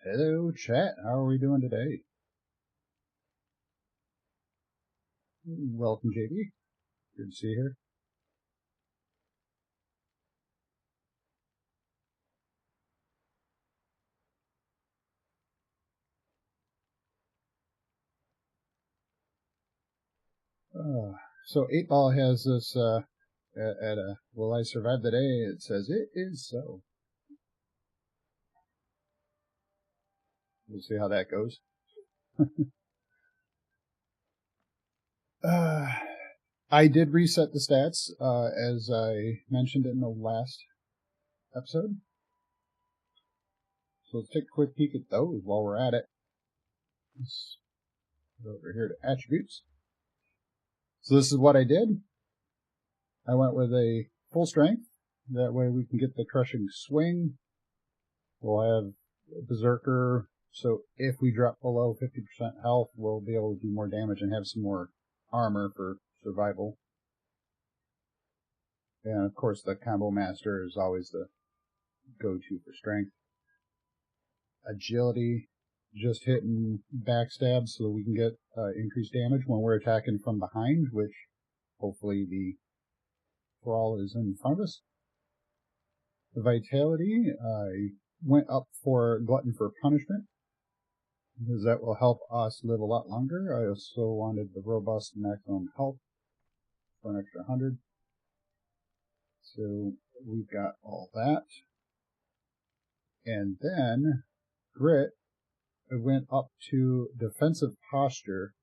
Hello, chat. How are we doing today? Welcome, JB. Good to see you here. So 8-Ball has this at a Will I Survive the Day? It says it is so. We'll see how that goes. I did reset the stats as I mentioned in the last episode. So let's take a quick peek at those while we're at it. Let's go over here to attributes. So this is what I did. I went with a full strength. That way we can get the crushing swing. We'll have Berserker, so if we drop below 50% health, we'll be able to do more damage and have some more armor for survival. And of course the Combo Master is always the go-to for strength. Agility, just hitting backstab so that we can get increased damage when we're attacking from behind, which hopefully the Thrall is in front of us. The Vitality, I went up for Glutton for Punishment, because that will help us live a lot longer. I also wanted the Robust Maximum Health for an extra 100. So we've got all that. And then Grit, I went up to Defensive Posture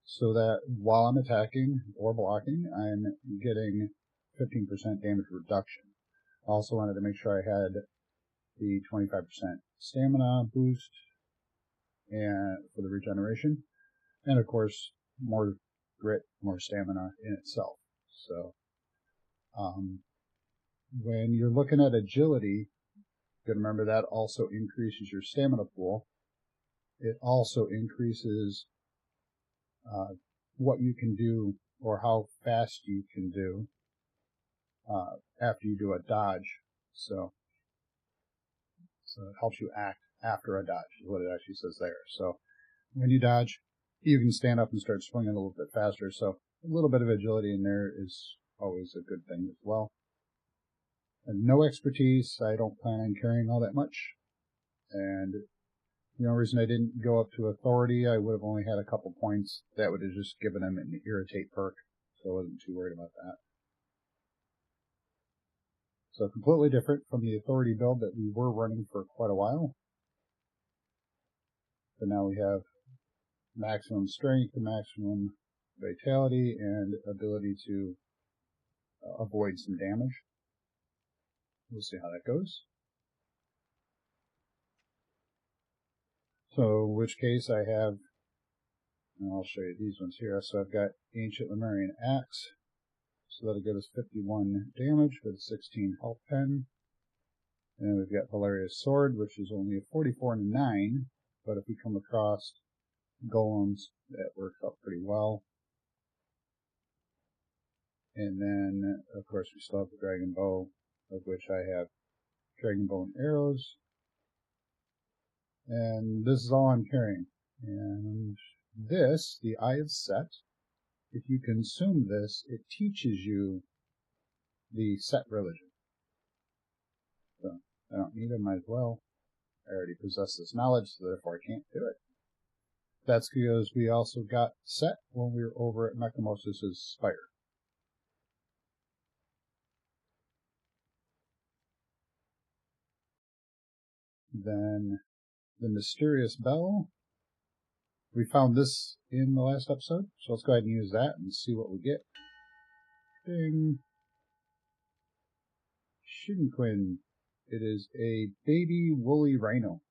so that while I'm attacking or blocking, I'm getting 15% damage reduction. Also wanted to make sure I had the 25% stamina boost and for the regeneration, and of course more grit, more stamina in itself. So when you're looking at agility, you gotta remember that also increases your stamina pool. It also increases what you can do or how fast you can do after you do a dodge. So it helps you act after a dodge is what it actually says there. So when you dodge, you can stand up and start swinging a little bit faster. So a little bit of agility in there is always a good thing as well. And no expertise. I don't plan on carrying all that much. And the only reason I didn't go up to authority, I would have only had a couple points. That would have just given him an irritate perk. So I wasn't too worried about that. So completely different from the authority build that we were running for quite a while. But now we have maximum strength, maximum vitality, and ability to avoid some damage. We'll see how that goes. So in which case I have, and I'll show you these ones here. So I've got Ancient Lemurian Axe. So that'll give us 51 damage with 16 health pen. And we've got Valeria's Sword, which is only a 44 and a 9. But if we come across golems, that works out pretty well. And then, of course, we still have the Dragon Bow, of which I have Dragon Bow and arrows. And this is all I'm carrying. And this, the Eye of Set, if you consume this, it teaches you the Set religion. So I don't need it, might as well. I already possess this knowledge, so therefore I can't do it. That's because we also got Set when we were over at Mechamosis' Spire. Then the Mysterious Bell. We found this in the last episode, so let's go ahead and use that and see what we get. Ding. Shinquin. It is a baby woolly rhino.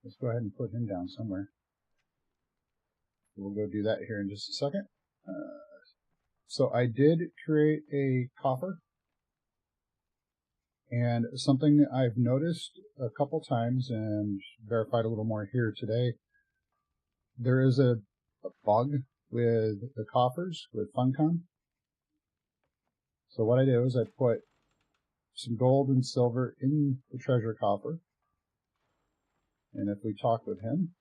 Let's go ahead and put him down somewhere. We'll go do that here in just a second. So I did create a coffer. And something I've noticed a couple times and verified a little more here today, there is a bug with the coffers with Funcom. So what I did was I put some gold and silver in the treasure coffer. And if we talk with him,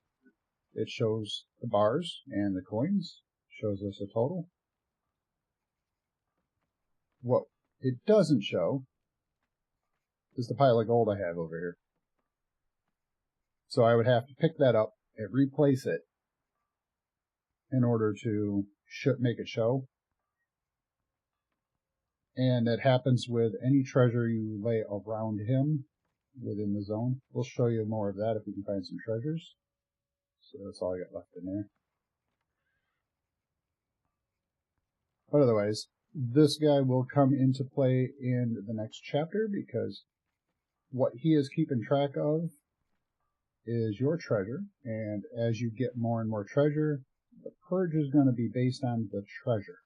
it shows the bars and the coins, shows us a total. What it doesn't show is the pile of gold I have over here. So I would have to pick that up and replace it in order to make it show. And it happens with any treasure you lay around him within the zone. We'll show you more of that if we can find some treasures. So that's all I got left in there. But otherwise, this guy will come into play in the next chapter, because what he is keeping track of is your treasure, and as you get more and more treasure, the purge is going to be based on the treasure.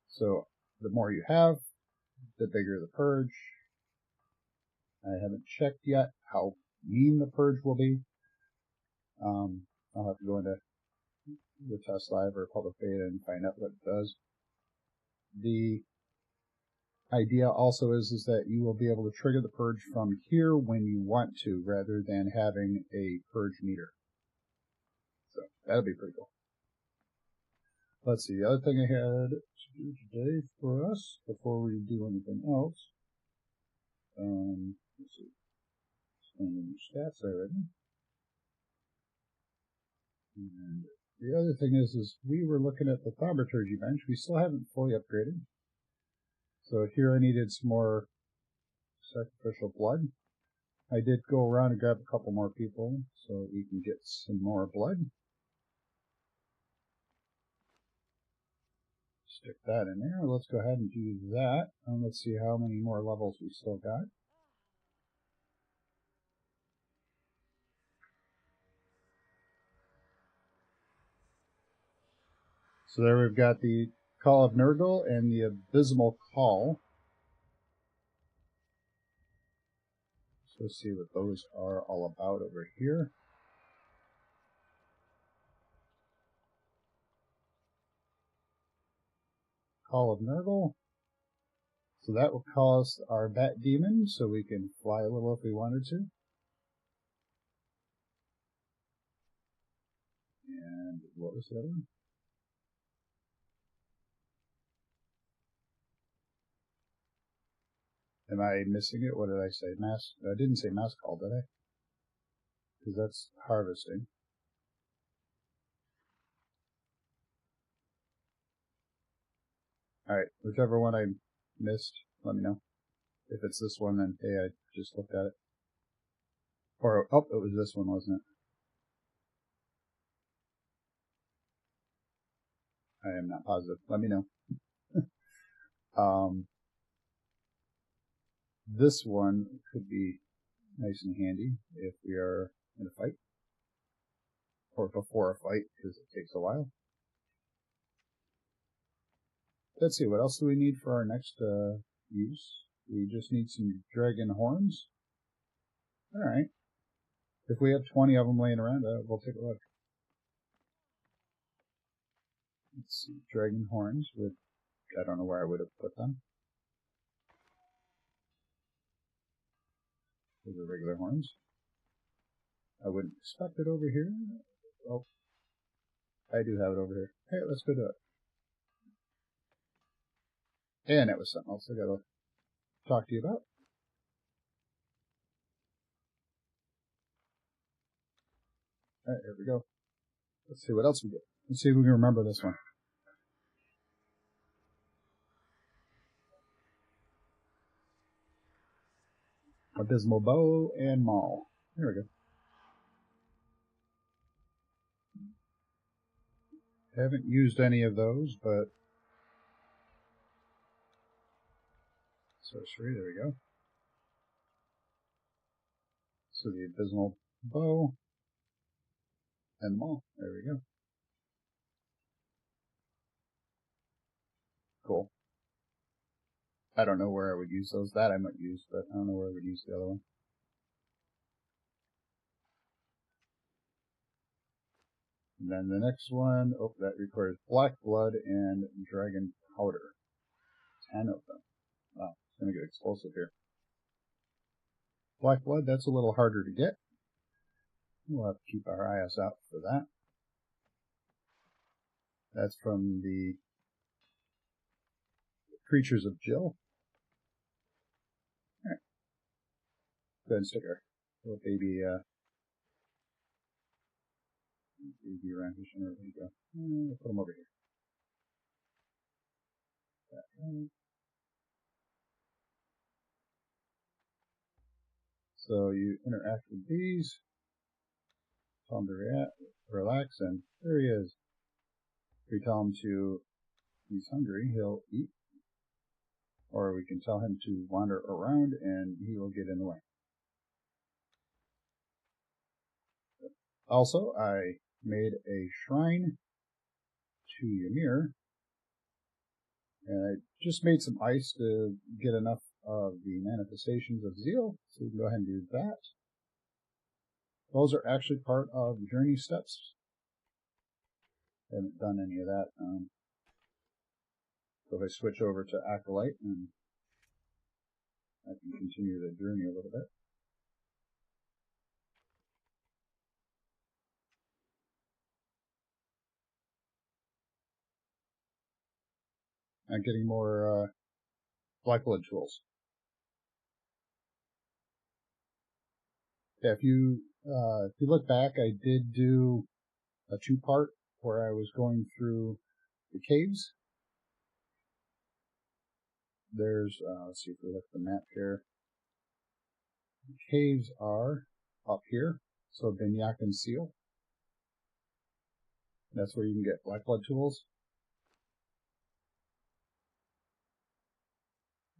So the more you have, the bigger the purge. I haven't checked yet how mean the purge will be. I'll have to go into the test live or public beta and find out what it does. The idea also is that you will be able to trigger the purge from here when you want to, rather than having a purge meter. So that'll be pretty cool. Let's see, the other thing I had to do today for us before we do anything else. Let's see. Some stats already. And the other thing is we were looking at the thaumaturgy bench. We still haven't fully upgraded. So here I needed some more sacrificial blood. I did go around and grab a couple more people so we can get some more blood. Stick that in there. Let's go ahead and do that. And let's see how many more levels we still got. So there we've got the Call of Nurgle and the Abysmal Call. So let's see what those are all about over here. Call of Nurgle. So that will call us our Bat Demon, so we can fly a little if we wanted to. And what was the other one? Am I missing it? What did I say? Mass? I didn't say mass call, did I? Because that's harvesting. Alright, whichever one I missed, let me know. If it's this one, then hey, I just looked at it. Or, oh, it was this one, wasn't it? I am not positive. Let me know. This one could be nice and handy if we are in a fight. Or before a fight, because it takes a while. Let's see, what else do we need for our next use? We just need some dragon horns. Alright. If we have 20 of them laying around, we'll take a look. Let's see, dragon horns with, I don't know where I would have put them. Those are regular horns. I wouldn't expect it over here. Oh, I do have it over here. Hey, let's go do it. And that was something else I gotta talk to you about. Alright, here we go. Let's see what else we get. Let's see if we can remember this one. Abysmal Bow and Maul. There we go. Haven't used any of those, but sorcery, there we go. So the Abysmal Bow and Maul. There we go. Cool. I don't know where I would use those. That I might use, but I don't know where I would use the other one. And then the next one, oh, that requires Black Blood and Dragon Powder. 10 of them. Wow, it's going to get explosive here. Black Blood, that's a little harder to get. We'll have to keep our eyes out for that. That's from the Creatures of Jill. Alright. Go ahead and stick our little baby around here somewhere. There you go. We'll put them over here. So you interact with these, tell him to relax, and there he is. If we tell him he's hungry, he'll eat. Or we can tell him to wander around and he will get in the way. Also, I made a shrine to Ymir. And I just made some ice to get enough of the manifestations of zeal, so we can go ahead and do that. Those are actually part of journey steps. I haven't done any of that. So if I switch over to Acolyte, and I can continue the journey a little bit. I'm getting more black blood tools. Yeah, if you look back, I did do a two-part where I was going through the caves. There's, let's see if we look at the map here. The caves are up here, so Binyak and Seal. That's where you can get black blood tools.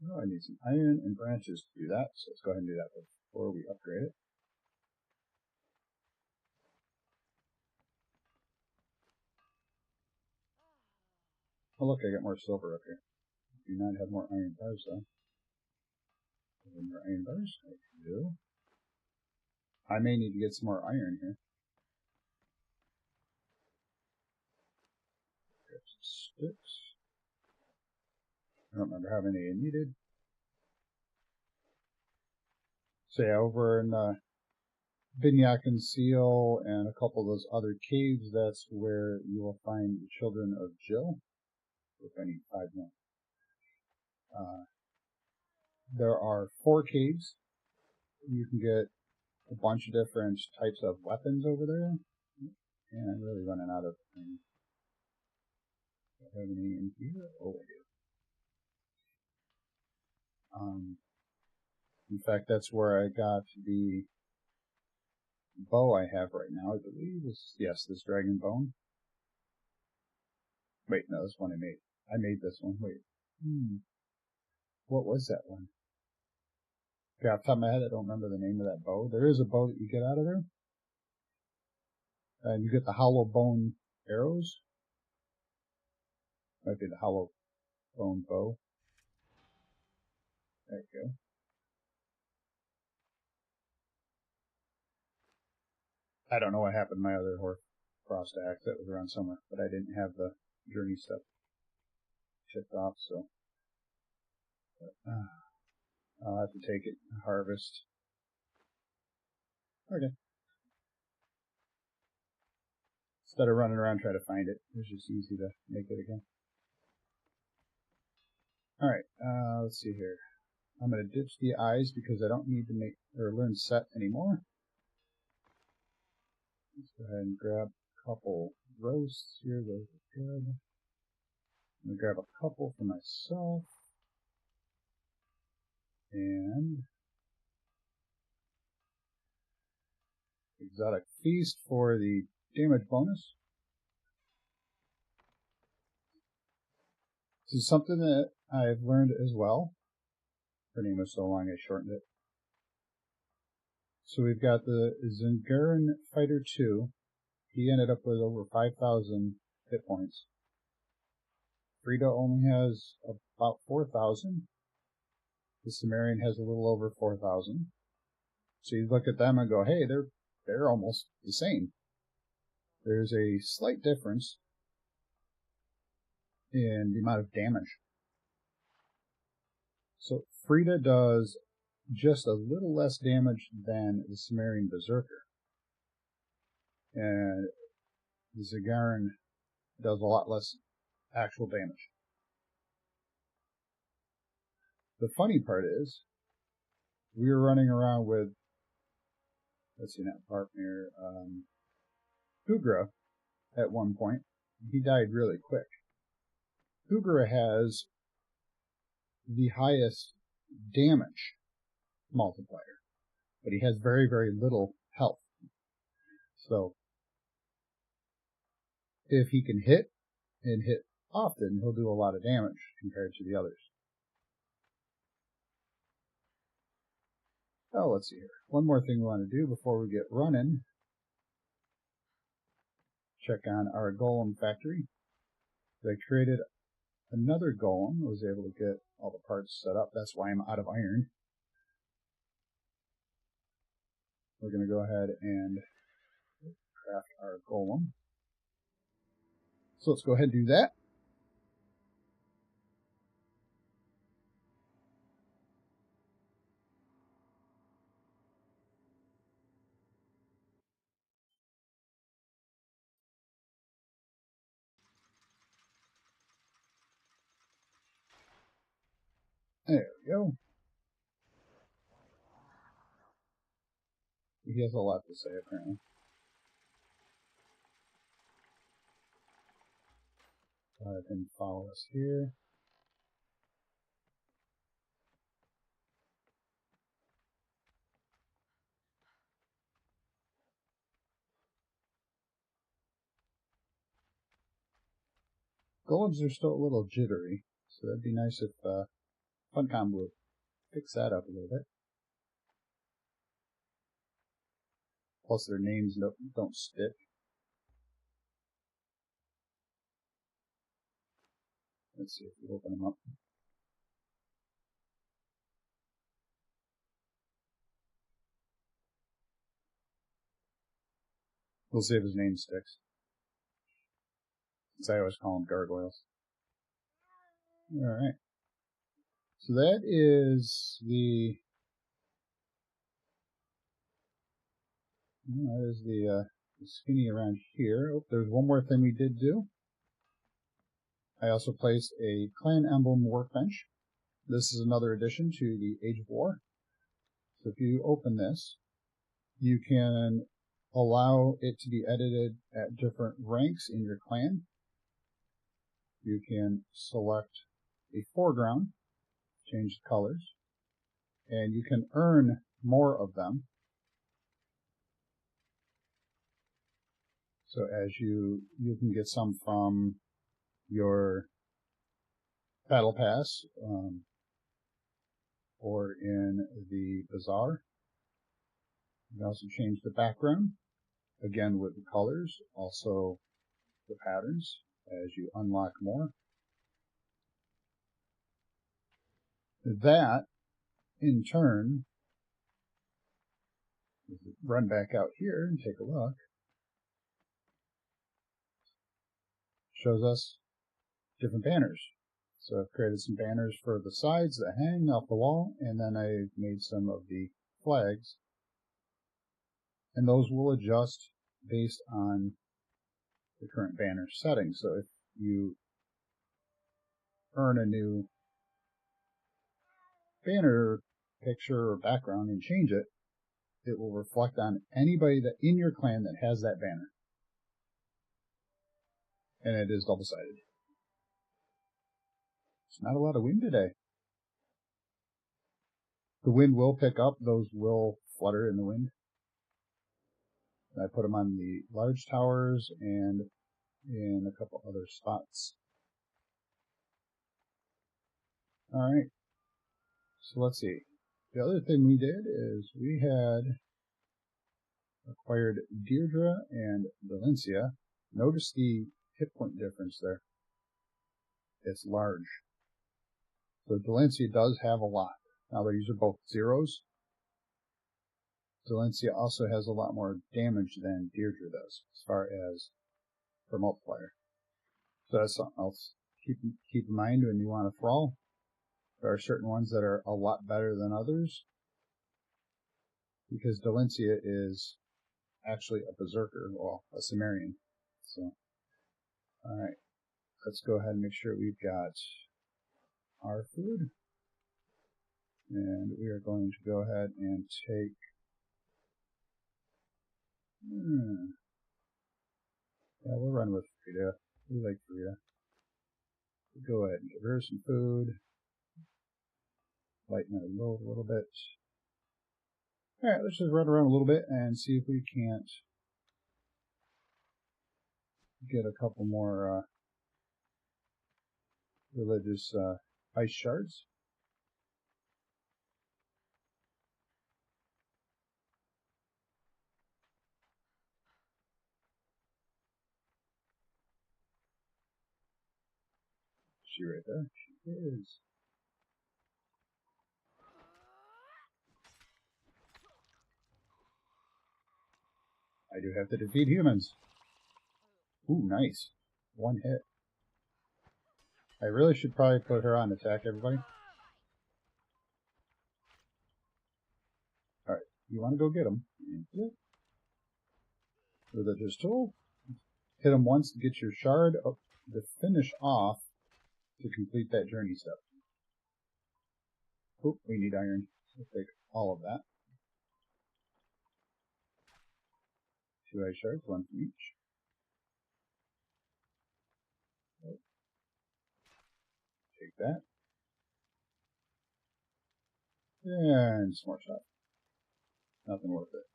Oh, I need some iron and branches to do that, so let's go ahead and do that before we upgrade it. Oh look, I got more silver up here. Do not have more iron bars though. More iron bars? I do. I may need to get some more iron here. Grab some sticks. I don't remember how many I needed. So yeah, over in Binyak and Seal and a couple of those other caves, that's where you will find the children of Jill. If I need 5 more. There are 4 caves. You can get a bunch of different types of weapons over there. And I'm really running out of things. Do I have any in here? Oh, I do. In fact, that's where I got the bow I have right now, I believe. Yes, this dragon bone. Wait, no, this one I made. I made this one. Wait. What was that one? Okay, off the top of my head, I don't remember the name of that bow. There is a bow that you get out of there. And you get the hollow bone arrows. Might be the hollow bone bow. There you go. I don't know what happened to my other frost axe. That was around somewhere, but I didn't have the journey stuff shipped off, so I'll have to take it and harvest. Okay. Instead of running around trying to find it, it's just easy to make it again. Alright, let's see here. I'm going to ditch the eyes because I don't need to make or learn set anymore. Let's go ahead and grab a couple roasts here. Those are good. I'm going to grab a couple for myself. And exotic feast for the damage bonus. This is something that I've learned as well. Her name was so long I shortened it. So we've got the Zungaran Fighter 2. He ended up with over 5,000 hit points. Frida only has about 4,000. The Sumerian has a little over 4,000. So you look at them and go, hey, they're almost the same. There's a slight difference in the amount of damage. So Frida does just a little less damage than the Sumerian Berserker. and the Zagaran does a lot less actual damage. The funny part is, we were running around with, let's see, not partner, Hugra at one point. He died really quick. Hugra has the highest damage multiplier, but he has very, very little health. So, if he can hit, and hit often, he'll do a lot of damage compared to the others. Oh, let's see here. One more thing we want to do before we get running. Check on our golem factory. I created another golem. I was able to get all the parts set up. That's why I'm out of iron. We're going to go ahead and craft our golem. So let's go ahead and do that. There we go. He has a lot to say, apparently. Go ahead and follow us here. Golems are still a little jittery, so that'd be nice if Funcom would fix that up a little bit. Plus their names don't stick. Let's see if we open them up. We'll see if his name sticks. Since I always call them gargoyles. Alright. So that is the skinny around here. Oh, there's one more thing we did do. I also placed a clan emblem workbench. This is another addition to the Age of War. So if you open this, you can allow it to be edited at different ranks in your clan. You can select a foreground, change the colors, and you can earn more of them. So as you can get some from your battle pass, or in the bazaar. You can also change the background, again with the colors, also the patterns as you unlock more. That, in turn, run back out here and take a look, shows us different banners. So I've created some banners for the sides that hang off the wall, and then I've made some of the flags. And those will adjust based on the current banner setting. So if you earn a new banner picture or background and change it, it will reflect on anybody that in your clan that has that banner. And it is double-sided. It's not a lot of wind today. The wind will pick up. Those will flutter in the wind. I put them on the large towers and in a couple other spots. Alright. So let's see. The other thing we did is we had acquired Deirdre and Valencia. Notice the hit point difference there. It's large. So Valencia does have a lot. Now these are both zeros. Valencia also has a lot more damage than Deirdre does, as far as her multiplier. So that's something else keep in mind when you want to thrall. There are certain ones that are a lot better than others, because Valencia is actually a berserker, well, a Sumerian. So, alright, let's go ahead and make sure we've got our food. And we are going to go ahead and take... Yeah, we'll run with Frida. We like Frida. We'll go ahead and give her some food. Lighten her load a little bit. Alright, let's just run around a little bit and see if we can't get a couple more religious ice shards. Is she right there? She is. I do have to defeat humans. Ooh, nice. One hit. I really should probably put her on attack, everybody. Alright, you want to go get him. Religious tool. Hit him once to get your shard up to finish off to complete that journey step. Oop, we need iron. We'll take all of that. 2 ice shards, 1 from each. Take that. And some more stuff. Nothing worth it.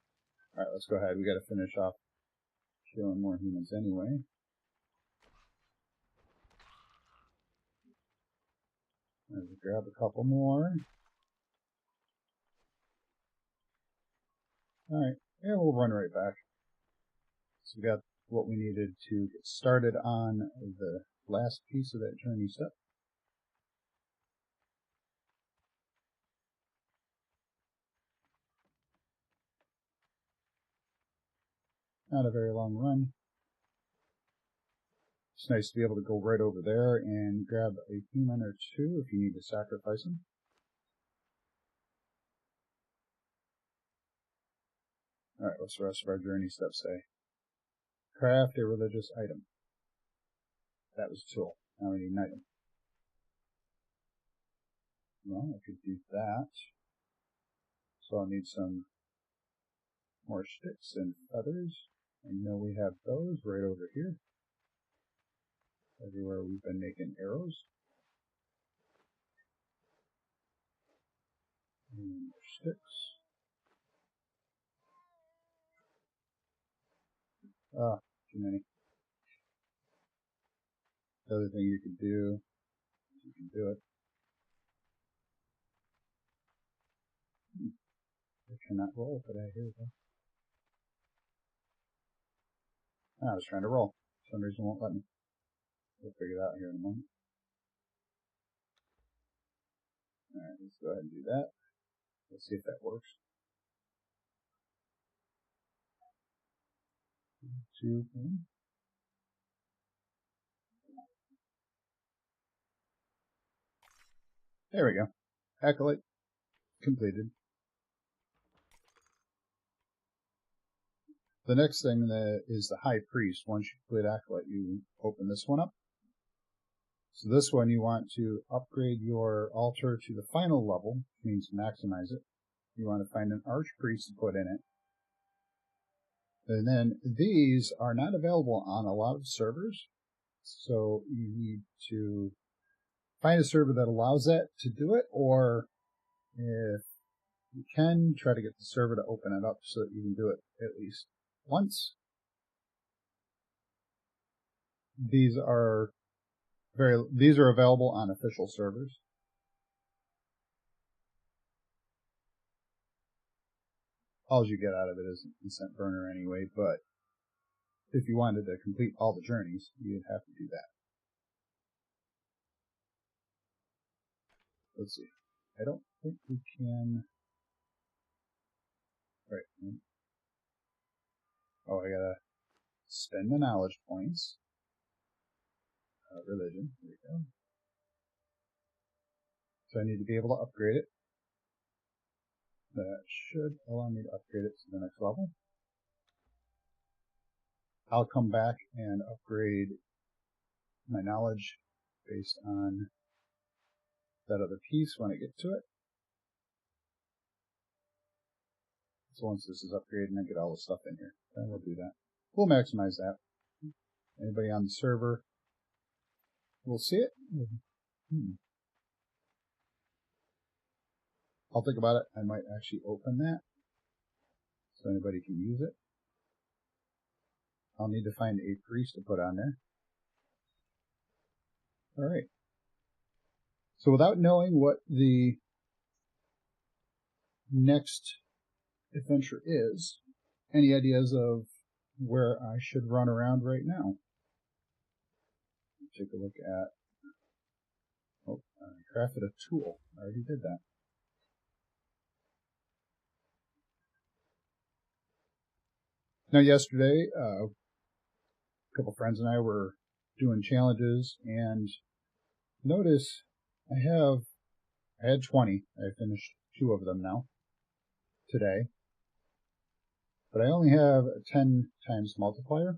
Alright, let's go ahead. We gotta finish off killing more humans anyway. Let's grab a couple more. Alright, and we'll run right back. So we got what we needed to get started on the last piece of that journey step. Not a very long run. It's nice to be able to go right over there and grab a human or two if you need to sacrifice them. Alright, what's the rest of our journey steps say? Craft a religious item. That was a tool. Now we need an item. Well, I could do that. So I'll need some more sticks and feathers. I know we have those right over here. Everywhere we've been making arrows. And more sticks. Ah, too many. The other thing you can do, you can do it. I cannot roll today. Here we go. I was trying to roll. For some reason it won't let me. We'll figure that out here in a moment. Alright, let's go ahead and do that. Let's see if that works. 2, 1. There we go. Acolyte completed. The next thing is the High Priest. Once you complete Acolyte, you open this one up. So this one you want to upgrade your altar to the final level, which means maximize it. You want to find an Archpriest to put in it. And then these are not available on a lot of servers. So you need to find a server that allows that to do it, or if you can, try to get the server to open it up so that you can do it at least once. These are available on official servers. All you get out of it is an instant burner anyway, but if you wanted to complete all the journeys, you'd have to do that. Let's see. I don't think we can... Right. Oh, I gotta spend the knowledge points. Religion. There we go. So I need to be able to upgrade it. That should allow me to upgrade it to the next level. I'll come back and upgrade my knowledge based on that other piece when I get to it. So once this is upgraded and I get all the stuff in here, then we'll do that. We'll maximize that. Anybody on the server will see it. I'll think about it. I might actually open that so anybody can use it. I'll need to find a priest to put on there. All right. So without knowing what the next adventure is, any ideas of where I should run around right now? Take a look at, I crafted a tool. I already did that. Now yesterday, a couple friends and I were doing challenges, and notice I had 20. I finished 2 of them now today, but I only have a 10 times multiplier,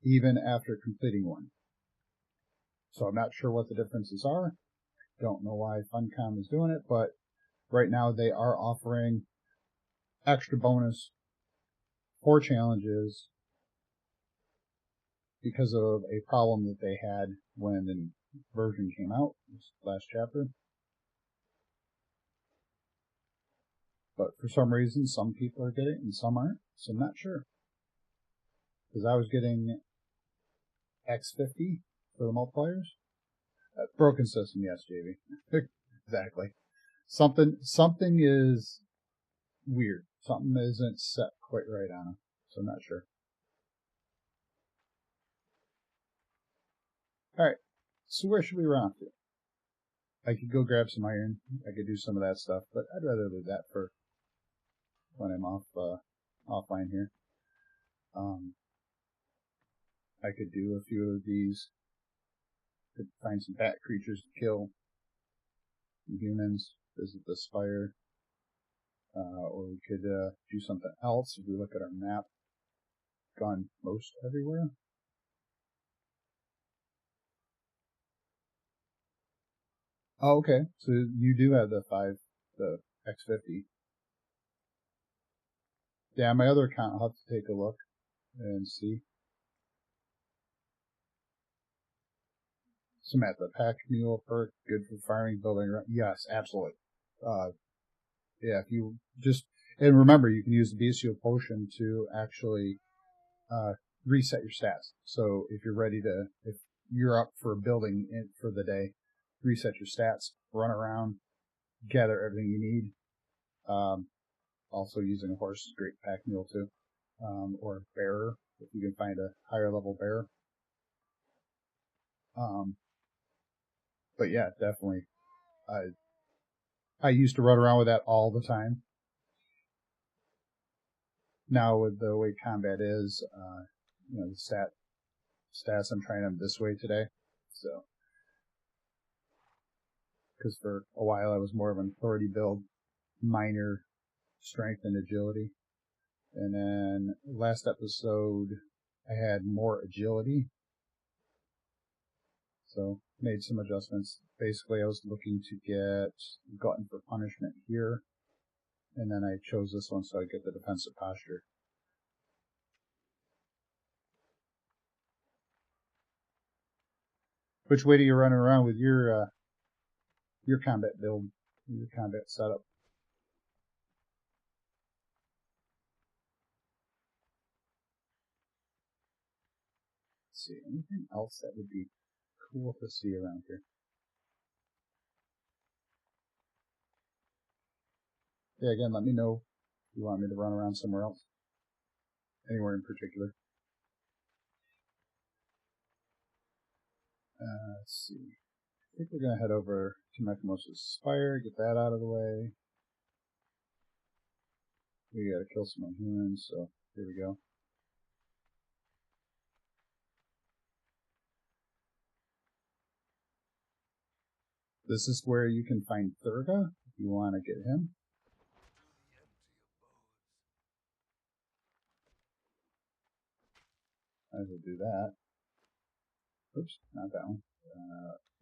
even after completing one. So I'm not sure what the differences are. Don't know why Funcom is doing it, but right now they are offering extra bonus for challenges because of a problem that they had when the version came out, this last chapter. But for some reason, some people are getting it and some aren't, so I'm not sure. Because I was getting X50 for the multipliers. Broken system, yes, JV. Exactly. Something is weird. Something isn't set quite right on them, so I'm not sure. Alright, so where should we run off to? I could go grab some iron. I could do some of that stuff, but I'd rather leave that for when I'm offline here. I could do a few of these. Could find some bat creatures to kill. Some humans. Visit the spire. Or we could do something else. If we look at our map, gone most everywhere. Oh, okay. So you do have the X50. Yeah, my other account, I'll have to take a look and see. Some at the Pack Mule perk, good for firing, building. Yes, absolutely. Yeah, if you just, and remember, you can use the PSU potion to actually reset your stats. So if you're ready to, if you're up for building for the day, reset your stats, run around, gather everything you need. Also using a horse is great pack mule too, or bearer if you can find a higher level bearer. But yeah, definitely. I used to run around with that all the time. Now with the way combat is, you know, the stats, I'm trying them this way today. So, because for a while I was more of an authority build, minor strength and agility. And then last episode, I had more agility. So made some adjustments. Basically, I was looking to get Glutton for Punishment here. And then I chose this one so I get the defensive posture. Which way do you run around with your combat build, your combat setup? Let's see, anything else that would be cool to see around here? Yeah, again, let me know if you want me to run around somewhere else. Anywhere in particular. Let's see. I think we're going to head over to Mechamosis Spire, get that out of the way. We got to kill some more humans, so here we go. This is where you can find Thurga, if you want to get him. I will do that. Oops, not that one.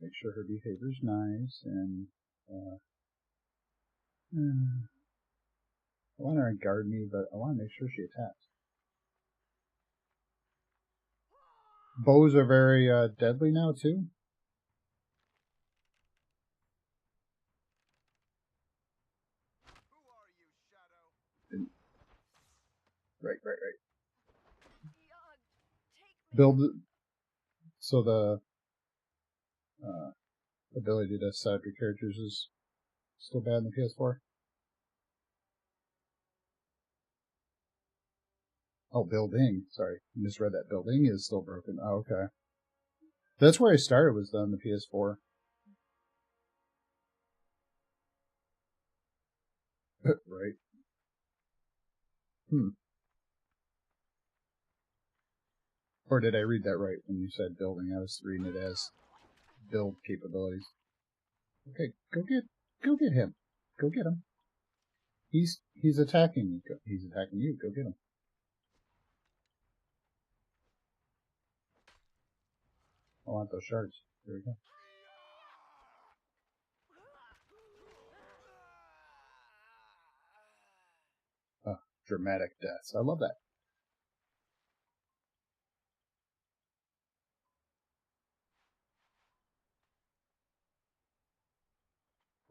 Make sure her behavior's nice, and I want her to guard me, but I want to make sure she attacks. Bows are very deadly now, too. Right. Build, so the ability to set up your characters is still bad in the PS4. Oh, building. Sorry, misread that. Building is still broken. Oh, okay. That's where I started, was on the PS4. Right. Or did I read that right when you said building? I was reading it as build capabilities. Okay, go get him. Go get him. He's attacking me. He's attacking you. Go get him. I want those shards. There we go. Dramatic deaths. I love that.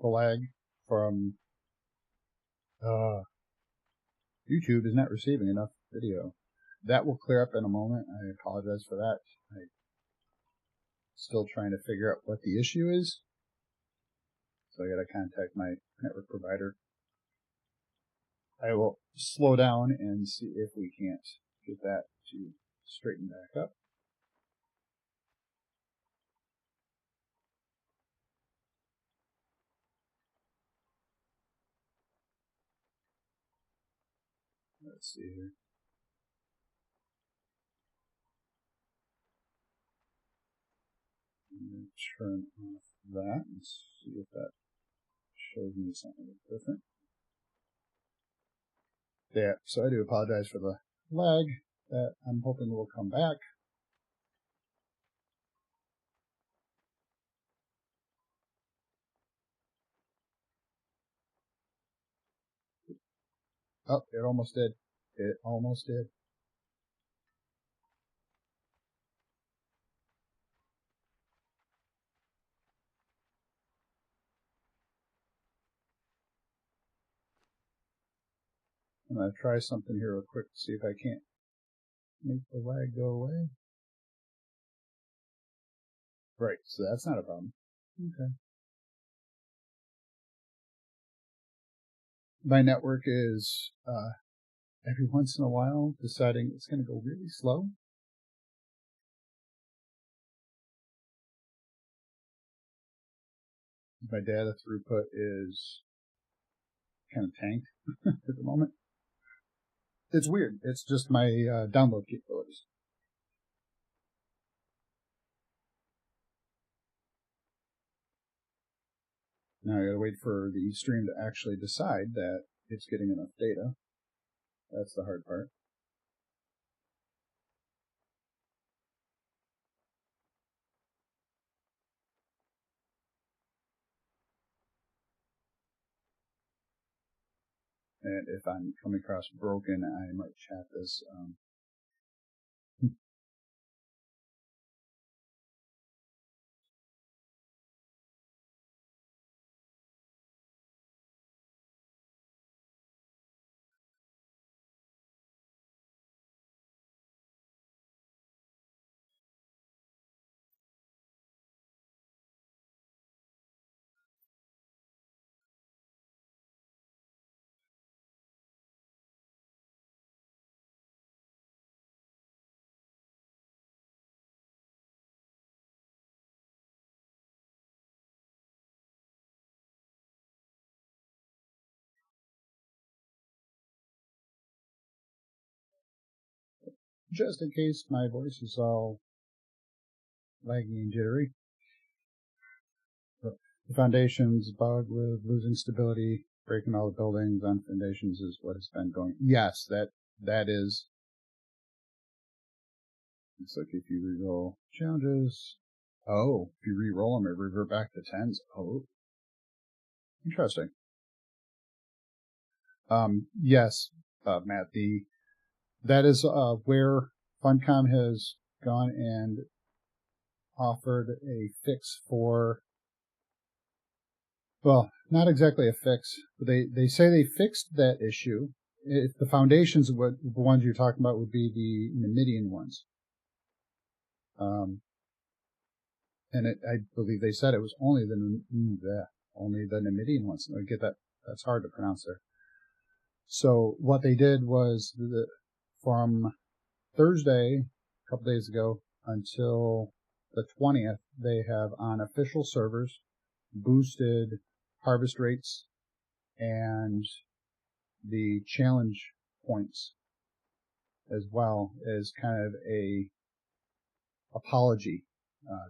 The lag from YouTube is not receiving enough video. That will clear up in a moment. I apologize for that. I'm still trying to figure out what the issue is. So I gotta contact my network provider. I will slow down and see if we can't get that to straighten back up. Let's see here. I'm going to turn off that and see if that shows me something different. Yeah, so I do apologize for the lag that I'm hoping will come back. Oh, it almost did. It almost did. I'm going to try something here real quick to see if I can't make the lag go away. Right, so that's not a problem. Okay. My network is every once in a while deciding it's going to go really slow. My data throughput is kind of tanked at the moment. It's weird. It's just my download capabilities. Now I gotta wait for the stream to actually decide that it's getting enough data. That's the hard part. And if I'm coming across broken, I might chat this. Just in case my voice is all laggy and jittery. The foundation's bug with losing stability, breaking all the buildings on foundations is what has been going. Yes, that is It's like if you reroll challenges. Oh, if you reroll them, it revert back to 10s. Oh, interesting. Yes, Matt, that is where Funcom has gone and offered a fix for, well, not exactly a fix, but they say they fixed that issue. If the foundations, the ones you're talking about would be the Namidian ones. And I believe they said it was only the Namidian ones. I get that. That's hard to pronounce there. So what they did was from Thursday, a couple days ago, until the 20th, they have on official servers boosted harvest rates and the challenge points as well as kind of a apology.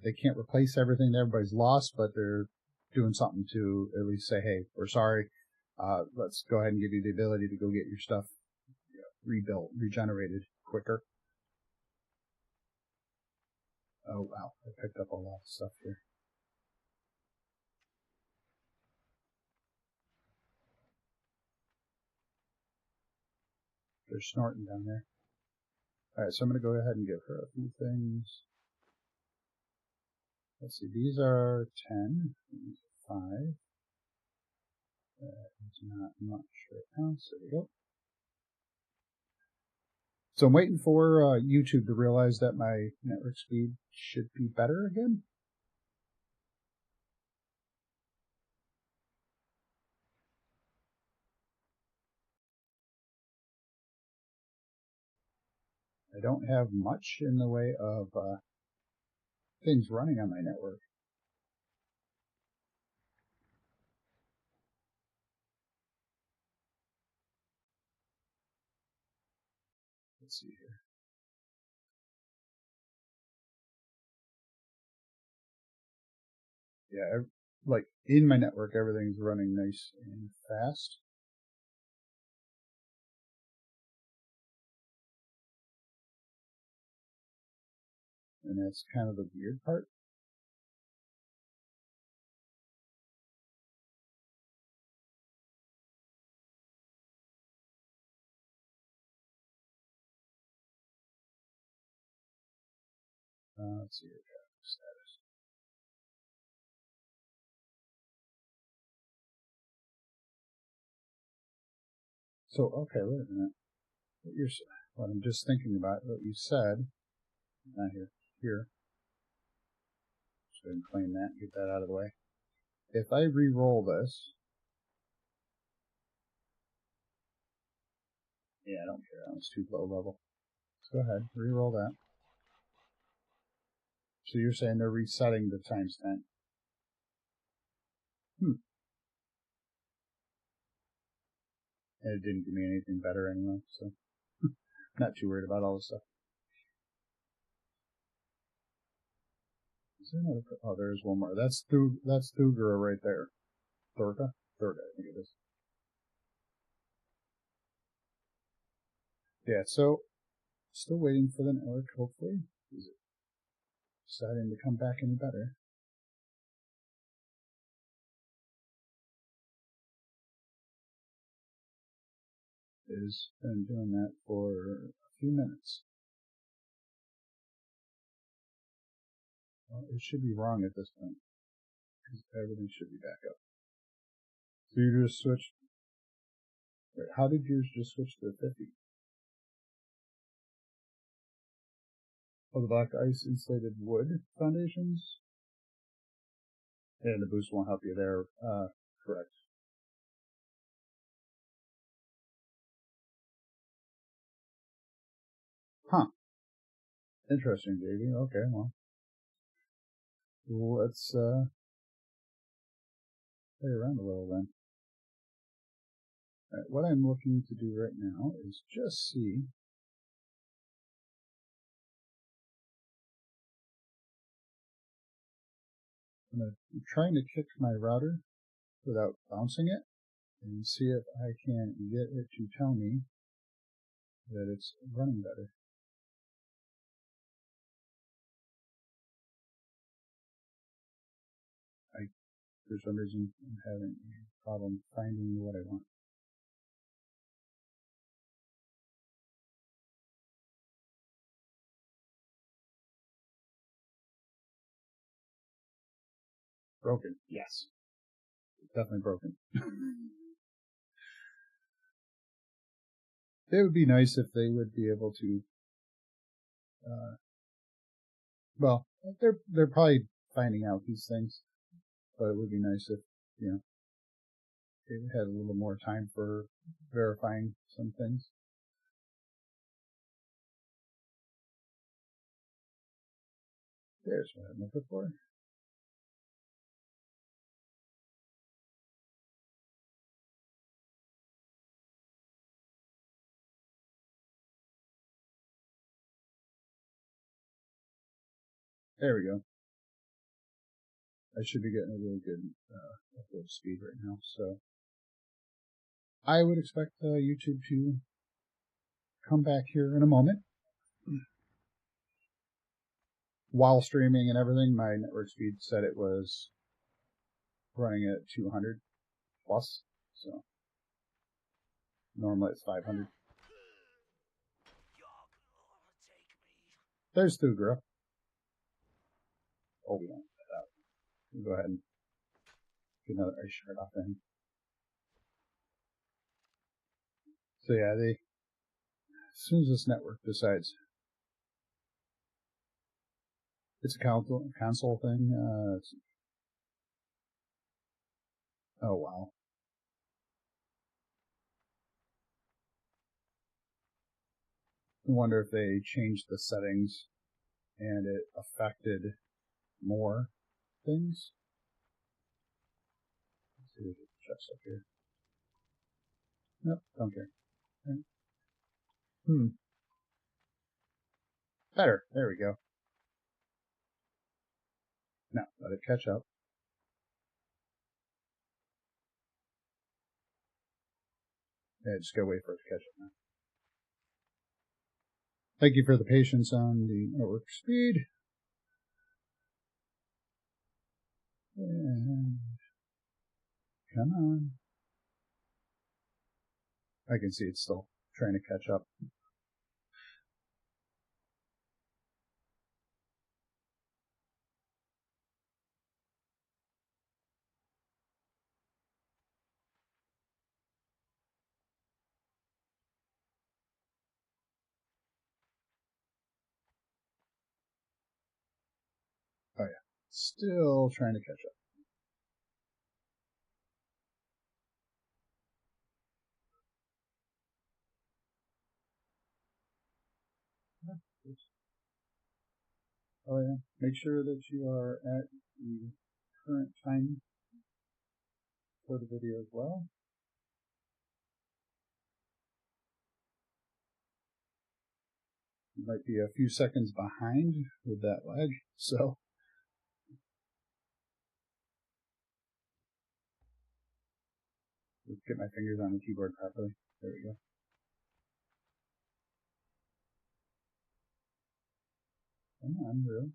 They can't replace everything that everybody's lost, but they're doing something to at least say, hey, we're sorry. Let's go ahead and give you the ability to go get your stuff rebuilt, regenerated quicker. Oh, wow. I picked up a lot of stuff here. They're snorting down there. All right, so I'm going to go ahead and give her a few things. Let's see, these are 10, these are 5. It's not much right now, so there we go. So I'm waiting for YouTube to realize that my network speed should be better again. I don't have much in the way of things running on my network. Let's see here. Yeah, like in my network, everything's running nice and fast. And that's kind of the weird part. Let's see here, status. So, okay, wait a minute. What I'm just thinking about, what you said, not here, here. Just go ahead and claim that, get that out of the way. If I re-roll this, yeah, I don't care, that was too low level. Let's go ahead, re-roll that. So you're saying they're resetting the timestamp. And it didn't give me anything better anyway, so not too worried about all this stuff. Is there another? Oh, there's one more. That's Thugura right there. Thurga, I think it is. Yeah, so still waiting for the network. Hopefully, is it deciding to come back any better? It has been doing that for a few minutes. Well, it should be wrong at this point because everything should be back up. So you just switched. Wait, how did yours just switch to the 50? Oh, the black ice insulated wood foundations? And the boost won't help you there. Correct. Huh. Interesting, JD. Okay, well. Let's play around a little then. All right, what I'm looking to do right now is just see. I'm trying to kick my router without bouncing it and see if I can get it to tell me that it's running better. For some reason, I'm having a problem finding what I want. Broken. Yes. It's definitely broken. It would be nice if they would be able to, well, they're probably finding out these things, but it would be nice if, you know, they had a little more time for verifying some things. There's what I'm looking for. There we go. I should be getting a really good upload speed right now, so I would expect YouTube to come back here in a moment. While streaming and everything, my network speed said it was running at 200 plus, so normally it's 500. There's Thugra. Oh, we don't need that. We'll go ahead and get another ice shard off him. So yeah, as soon as this network decides it's a console thing, oh wow. I wonder if they changed the settings and it affected more things. Let's see if there's a chest up here. Nope, don't care. Right. Better. There we go. Now, let it catch up. Yeah, just gotta wait for it to catch up now. Thank you for the patience on the network speed. And come on. I can see it's still trying to catch up. Oh yeah, still trying to catch up. Oh yeah, make sure that you are at the current time for the video as well. You might be a few seconds behind with that lag, so let's get my fingers on the keyboard properly. There we go. Come on, really.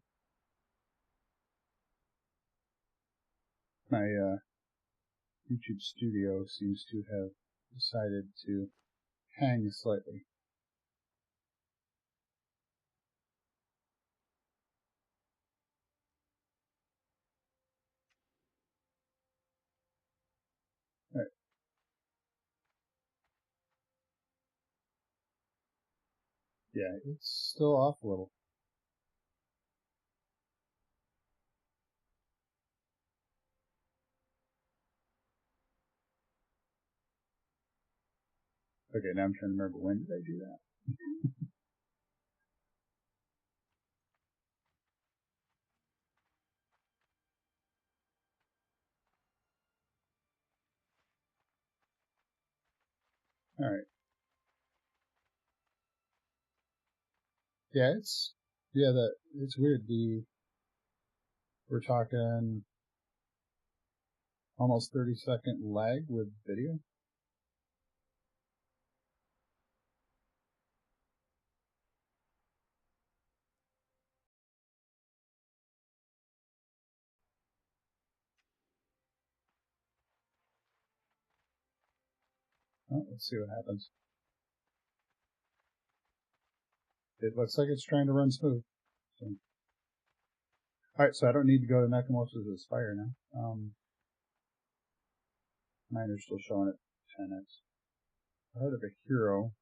My YouTube Studio seems to have decided to hang slightly. All right. Yeah, it's still off a little. Okay, now I'm trying to remember, when did I do that? All right. Yeah, it's weird. We're talking almost 30-second lag with video. Oh, let's see what happens. It looks like it's trying to run smooth. So. Alright, so I don't need to go to Nakamoto's Aspire now. Mine are still showing at 10x. Heart of a Hero,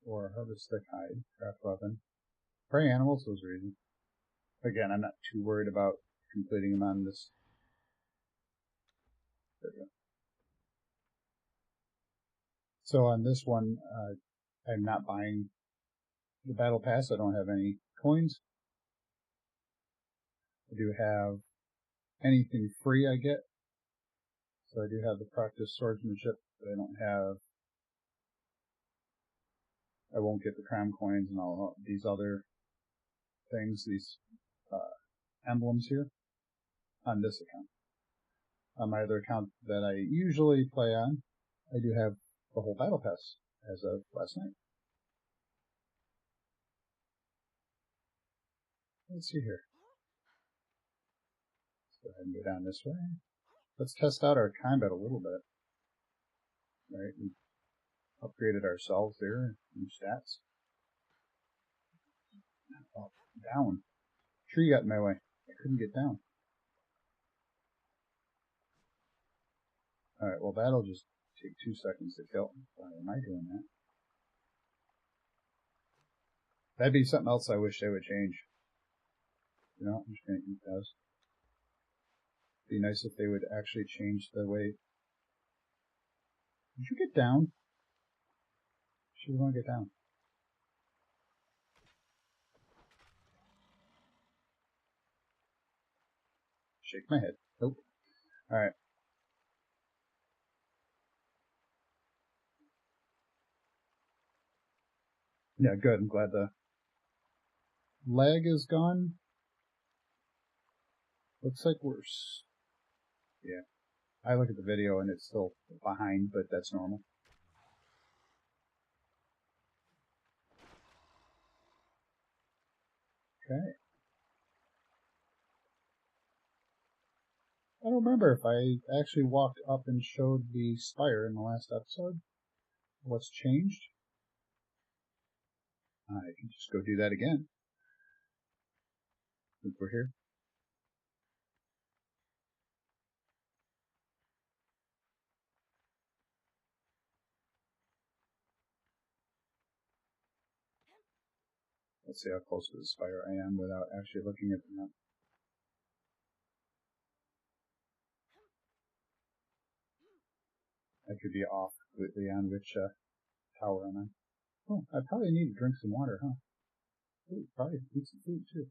or Harvest Stick Hide, Craft Weapon. Prey Animals was reason. Again, I'm not too worried about completing them on this. There we go. So on this one, I'm not buying the Battle Pass. I don't have any coins. I do have anything free I get. So I do have the Practice Swordsmanship, but I don't have... I won't get the Crown Coins and all these other things, these emblems here, on this account. On my other account that I usually play on, I do have the whole Battle Pass as of last night. Let's see here. Let's go ahead and go down this way. Let's test out our combat a little bit. Right, we upgraded ourselves there, new stats. Oh, down. Tree got in my way. I couldn't get down. Alright, well that'll just take 2 seconds to kill. Why am I doing that? That'd be something else I wish they would change. You know, I'm just gonna eat those. It'd be nice if they would actually change the way. Did you get down? She would want to get down. Shake my head. Nope. Alright. Yeah, good. I'm glad the lag is gone. Looks like we're... Yeah. I look at the video and it's still behind, but that's normal. Okay. I don't remember if I actually walked up and showed the spire in the last episode. What's changed? I can just go do that again. Since we're here. Let's see how close to the spire I am without actually looking at the map. I could be off completely on which tower I'm on. Oh, I probably need to drink some water, huh? Ooh, probably eat some food too.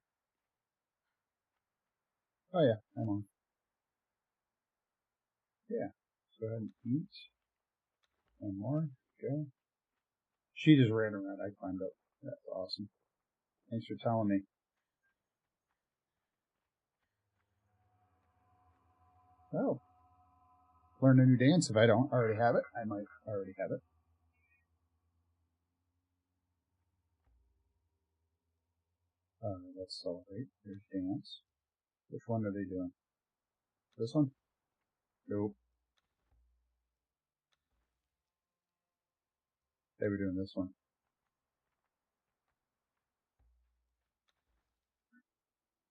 Oh yeah, I'm on. Yeah, let's go ahead and eat. One more. Go. She just ran around. I climbed up. That's awesome. Thanks for telling me. Oh. Learn a new dance if I don't already have it. I might already have it. Let's celebrate. There's dance. Which one are they doing? This one? Nope. They were doing this one.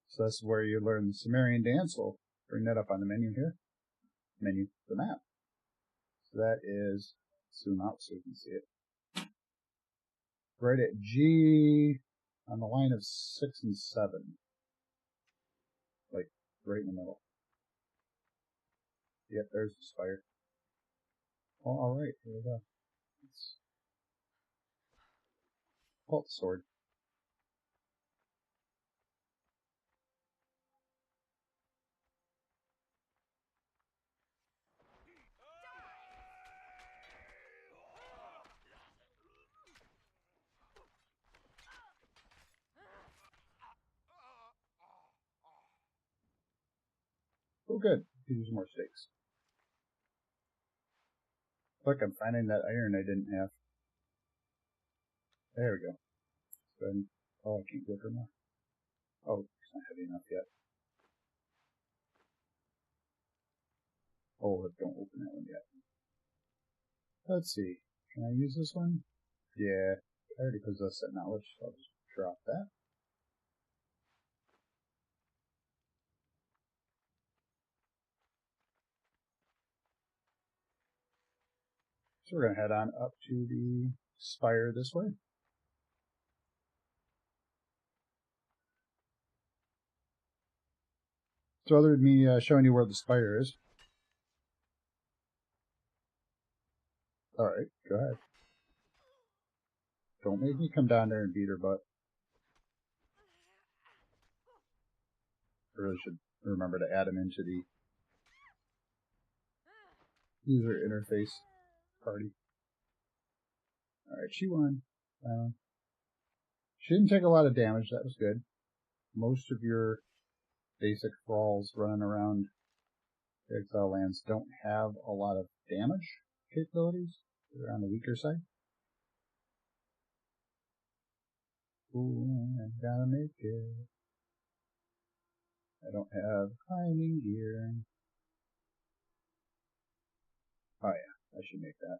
So that's where you learn the Sumerian dance. We'll bring that up on the menu here. Menu, the map. So that is, zoom out so you can see it. Right at G, on the line of 6 and 7. Like, right in the middle. Yep, there's the spire. Oh, alright, here we go. Let's pull out the sword. Oh, good. Use more stakes. Look, I'm finding that iron I didn't have. There we go. Then, oh, I can't go for more. Oh, it's not heavy enough yet. Oh, don't open that one yet. Let's see. Can I use this one? Yeah, I already possess that knowledge, so I'll just drop that. So we're going to head on up to the spire this way. So other than me showing you where the spire is. Alright, go ahead. Don't make me come down there and beat her butt. I really should remember to add him into the user interface party. Alright, she won. She didn't take a lot of damage, that was good. Most of your basic thralls running around the Exile lands don't have a lot of damage capabilities. They're on the weaker side. Ooh, I gotta make it. I don't have climbing gear. Oh yeah, I should make that.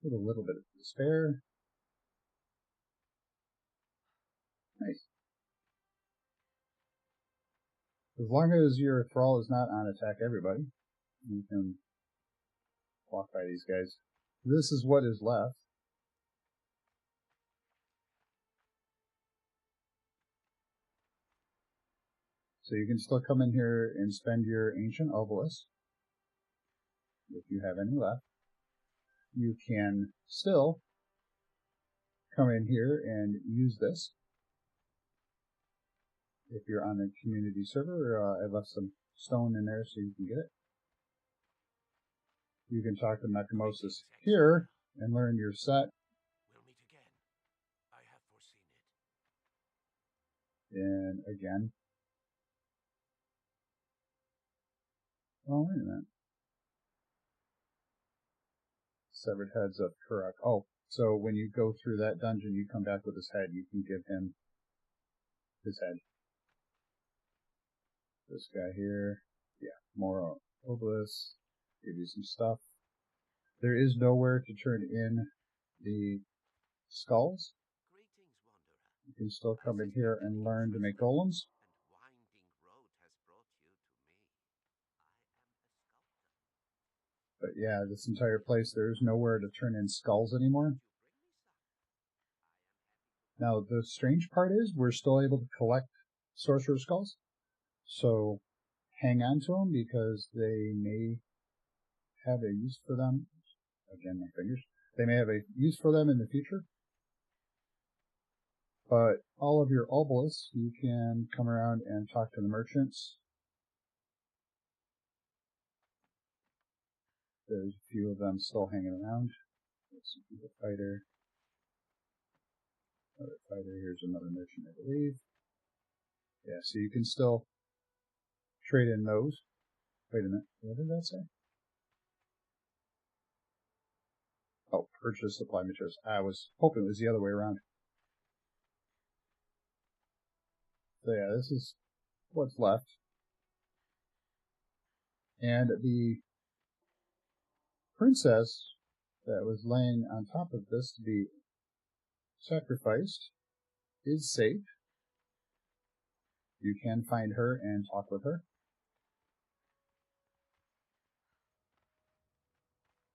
With a little bit of despair. Nice. As long as your thrall is not on attack everybody, you can walk by these guys. This is what is left. So you can still come in here and spend your ancient obelisks, if you have any left. You can still come in here and use this. If you're on the community server, I left some stone in there so you can get it. You can talk to Mechamosis here and learn your set. We'll meet again. I have foreseen it. And again. Oh, wait a minute. Severed heads of Kurak. Oh, so when you go through that dungeon, you come back with his head. You can give him his head. This guy here. Yeah, more obelisks. Give you some stuff. There is nowhere to turn in the skulls. Greetings, wanderer. You can still come in here and learn to make golems. And winding road has brought you to me. I am a sculptor. But yeah, this entire place, there's nowhere to turn in skulls anymore. Now, the strange part is we're still able to collect sorcerer skulls. So hang on to them because they may have a use for them. Again, my fingers. They may have a use for them in the future. But all of your obelisks, you can come around and talk to the merchants. There's a few of them still hanging around. Let's see, the fighter. Another fighter. Here's another merchant, I believe. Yeah, so you can still trade in those. Wait a minute. What did that say? Oh, purchase supply materials. I was hoping it was the other way around. So yeah, this is what's left. And the princess that was laying on top of this to be sacrificed is safe. You can find her and talk with her.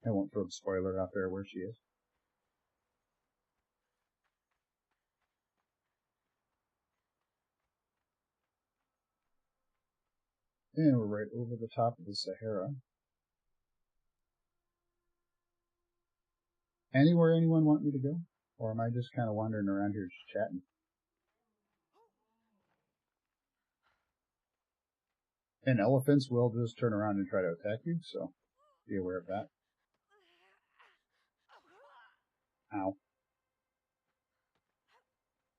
I won't throw the spoiler out there where she is. And we're right over the top of the Sahara. Anywhere anyone want me to go? Or am I just kind of wandering around here just chatting? And elephants will just turn around and try to attack you, so be aware of that. Ow.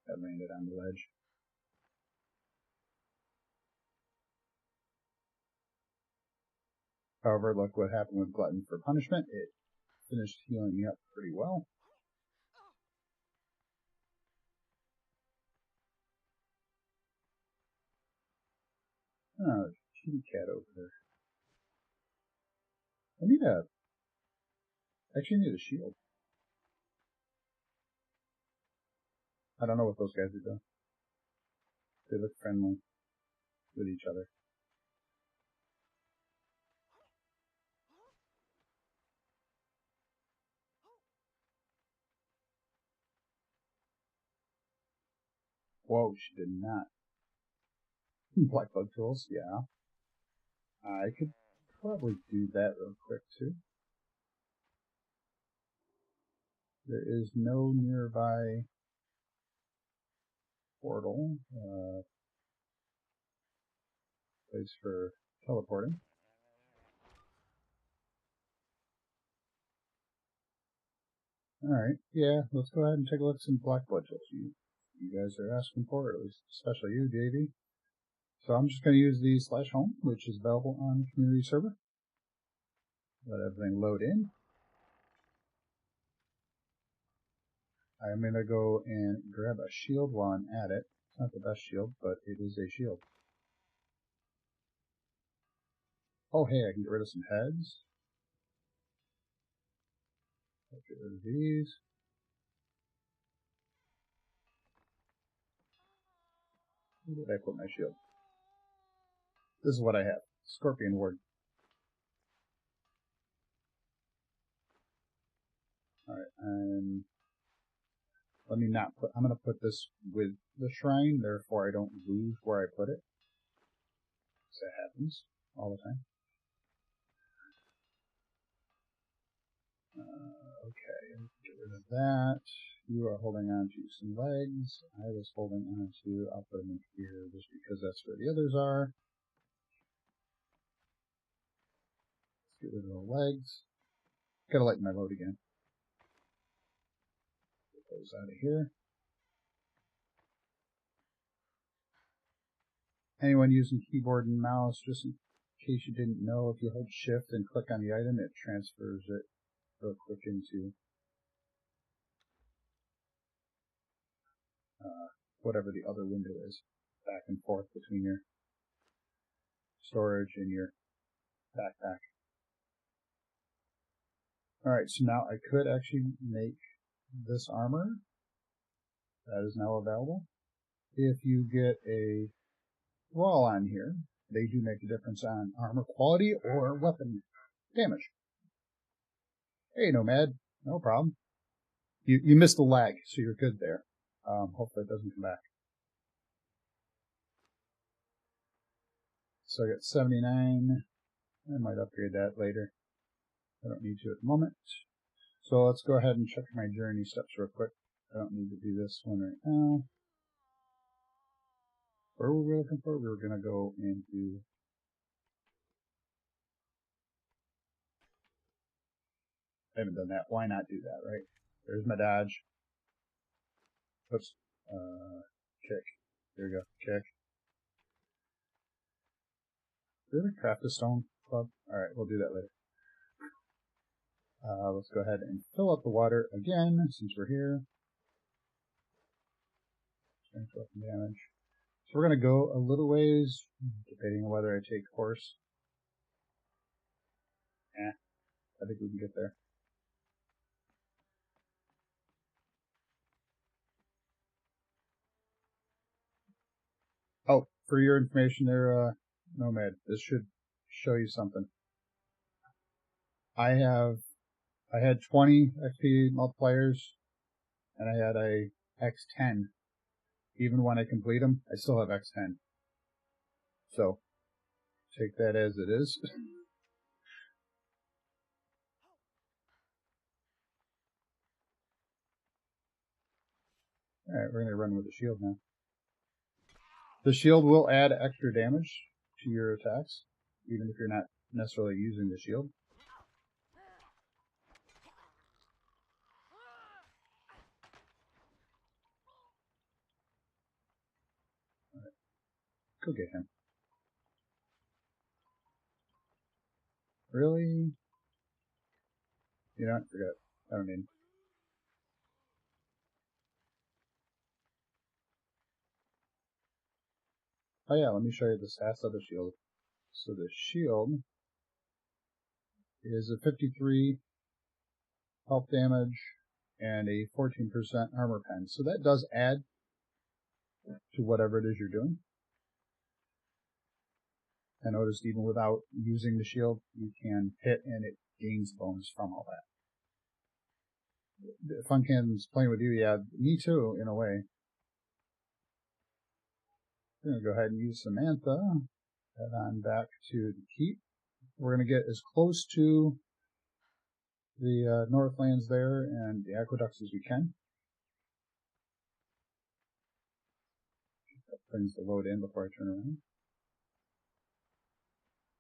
That landed on the ledge. However, look what happened with Glutton for Punishment. It finished healing me up pretty well. Oh, kitty cat over there. I need a Actually need a shield. I don't know what those guys are doing. They look friendly with each other. Whoa, she did not. Black bug tools, yeah. I could probably do that real quick too. There is no nearby portal place for teleporting. Alright, yeah, let's go ahead and take a look at some black bug tools. You guys are asking for it, at least especially you, JV. So I'm just going to use the /home, which is available on the community server. Let everything load in. I'm going to go and grab a shield while I'm at it. It's not the best shield, but it is a shield. Oh, hey, I can get rid of some heads. I'll get rid of these. Where did I put my shield? This is what I have. Scorpion Ward. Alright, let me not put, I'm going to put this with the shrine, therefore I don't lose where I put it. So that happens all the time. Okay, get rid of that. You are holding on to some legs. I was holding on to, I'll put them in here just because that's where the others are. Let's get rid of the legs. Gotta lighten my load again. Get those out of here. Anyone using keyboard and mouse, just in case you didn't know, if you hold shift and click on the item, it transfers it real quick into whatever the other window is, back and forth between your storage and your backpack. Alright, so now I could actually make this armor. That is now available. If you get a roll on here, they do make a difference on armor quality or weapon damage. Hey, Nomad, no problem. You missed the lag, so you're good there. Hopefully it doesn't come back. So I got 79. I might upgrade that later. I don't need to at the moment. So let's go ahead and check my journey steps real quick. I don't need to do this one right now. Where were we looking for? We were going to go into... I haven't done that. Why not do that, right? There's my dodge. Oops. Kick. There we go. Kick. Really? Craft a stone club? Alright, we'll do that later. Let's go ahead and fill up the water again, since we're here. Strength weapon damage. So we're going to go a little ways, depending on whether I take horse. I think we can get there. Oh, for your information there, Nomad, this should show you something. I had 20 XP multipliers, and I had a X10. Even when I complete them, I still have X10. So, take that as it is. Alright, we're going to run with the shield now. The shield will add extra damage to your attacks, even if you're not necessarily using the shield. Alright, go get him. Really? You know what? Forget it. I don't need him. Oh yeah, let me show you the stats of the shield. So the shield is a 53 health damage, and a 14% armor pen. So that does add to whatever it is you're doing. I noticed even without using the shield, you can hit and it gains bonus from all that. Funcan's playing with you, yeah, me too, in a way. I'm going to go ahead and use Samantha. Head on back to the keep. We're going to get as close to the Northlands there and the aqueducts as we can. Get things to load in before I turn around.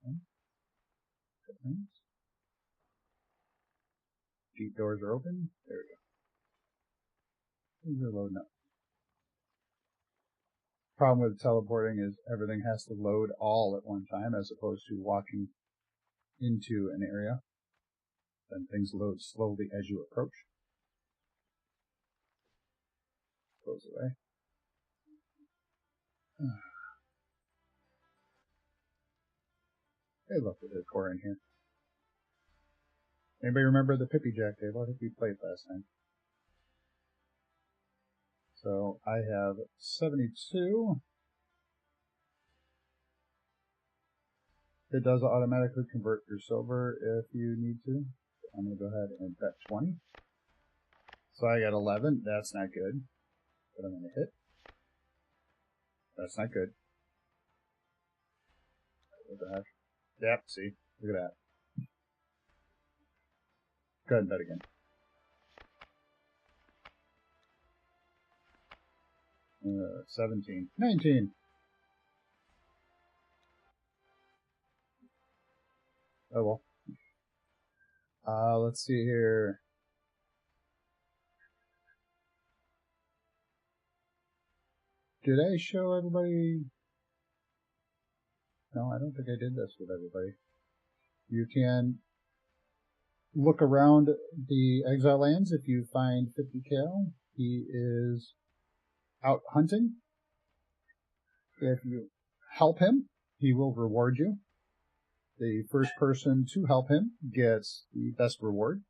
Okay. Good things. Jeep doors are open. There we go. Things are loading up. Problem with teleporting is everything has to load all at one time as opposed to walking into an area. Then things load slowly as you approach. Close away. Hey, look, there's a core in here. Anybody remember the Pippy Jack table? I think we played last time. So I have 72. It does automatically convert your silver if you need to. I'm going to go ahead and bet 20. So I got 11. That's not good. But I'm going to hit. That's not good. What the heck? Yep, see? Look at that. Go ahead and bet again. 17. 19. Oh well. Let's see here. Did I show everybody? No, I don't think I did this with everybody. You can look around the Exile lands if you find 50 cal. He is out hunting. If you help him, he will reward you. The first person to help him gets the best reward,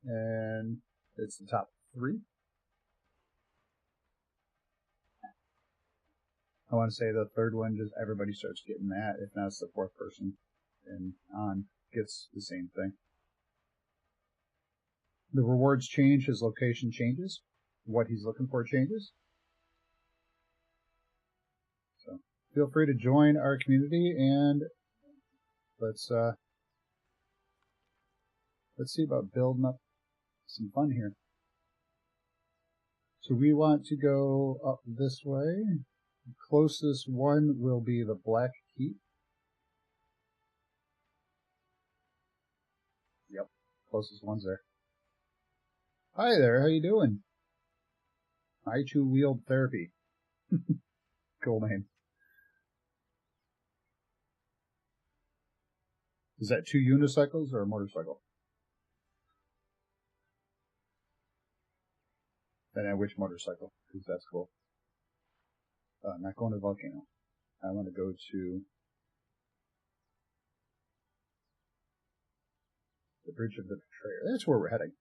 and it's the top 3. I want to say the third one, just everybody starts getting that. If not, it's the 4th person and on gets the same thing. The rewards change, his location changes, what he's looking for changes. So feel free to join our community and let's see about building up some fun here. So we want to go up this way. The closest one will be the Black Keep. Yep, closest one's there. Hi there, how you doing? I2 Wheeled Therapy. Cool name. Is that 2 unicycles or a motorcycle? Then which motorcycle? Because that's cool. I'm not going to Volcano. I want to go to the Bridge of the Betrayer. That's where we're heading.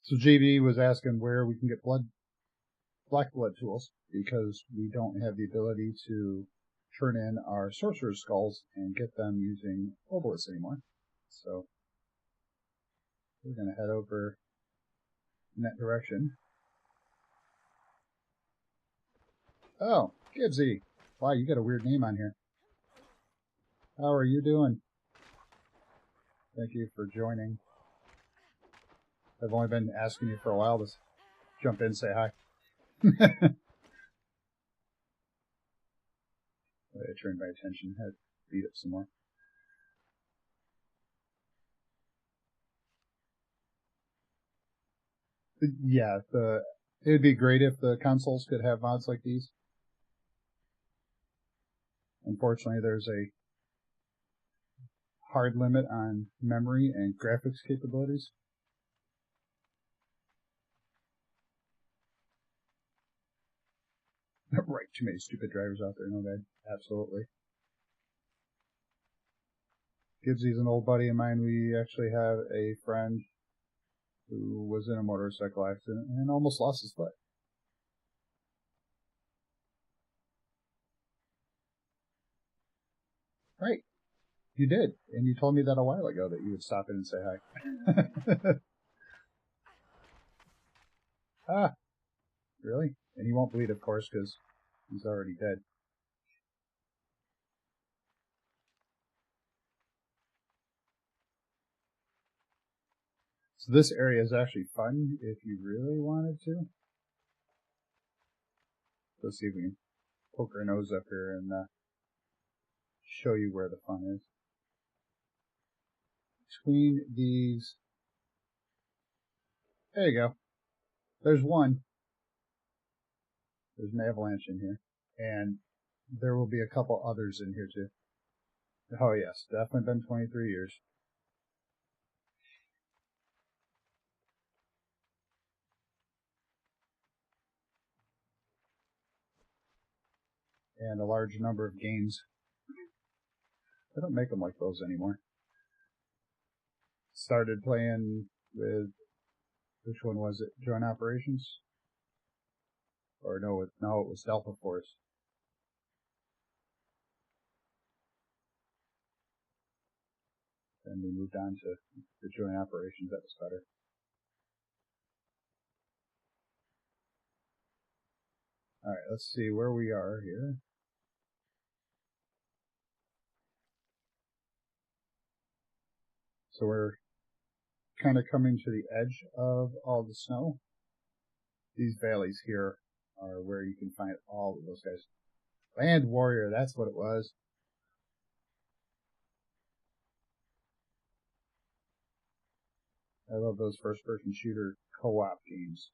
So JB was asking where we can get black blood tools, because we don't have the ability to turn in our sorcerer's skulls and get them using obelisks anymore. So we're going to head over in that direction. Oh, Gibbsy. Wow, you got a weird name on here. How are you doing? Thank you for joining. I've only been asking you for a while to jump in and say hi. I turned my attention, had to beat up some more. Yeah, it would be great if the consoles could have mods like these. Unfortunately, there's a hard limit on memory and graphics capabilities. Right, too many stupid drivers out there, no bad. Absolutely. Gibbsy's an old buddy of mine. We actually have a friend who was in a motorcycle accident and almost lost his foot. Right. You did. And you told me that a while ago that you would stop in and say hi. Ah, really? And he won't bleed, of course, because he's already dead. So this area is actually fun if you really wanted to. Let's see if we can poke our nose up here and show you where the fun is. Between these, there you go. There's one. There's an avalanche in here. And there will be a couple others in here too. Oh yes, definitely been 23 years. And a large number of games. They don't make them like those anymore. Started playing with, which one was it? Joint Operations? Or no, it was Delta Force. Then we moved on to the Joint Operations. That was better. Alright, let's see where we are here. So we're kind of coming to the edge of all the snow. These valleys here are where you can find all of those guys. Land Warrior, that's what it was. I love those first-person shooter co-op games.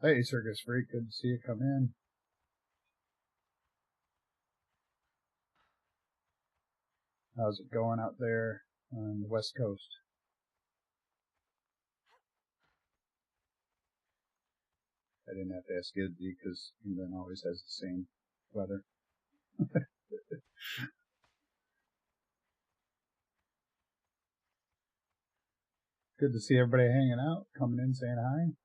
Hey, Circus Freak, good to see you come in. How's it going out there on the West Coast? I didn't have to ask Giddy because England always has the same weather. Good to see everybody hanging out, coming in, saying hi.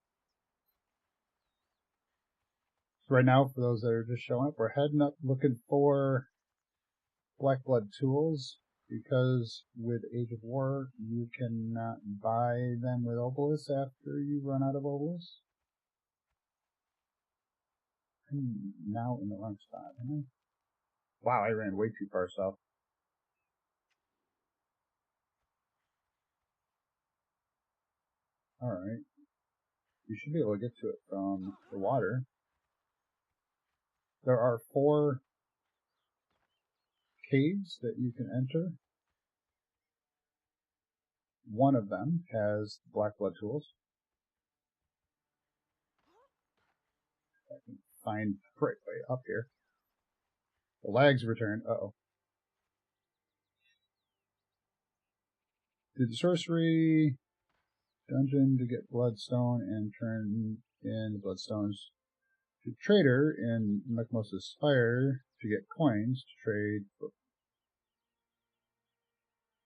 So right now, for those that are just showing up, we're heading up looking for Black Blood tools, because with Age of War, you cannot buy them with Obelisk after you run out of Obelisk. I'm now in the wrong spot, am I? Wow, I ran way too far south. Alright. You should be able to get to it from the water. There are 4 caves that you can enter. One of them has Black Blood tools. I can find the right way up here. The lags returned. Uh-oh. Did the sorcery dungeon to get bloodstone and turn in the bloodstones to trader in Mechmosa's Spire to get coins to trade.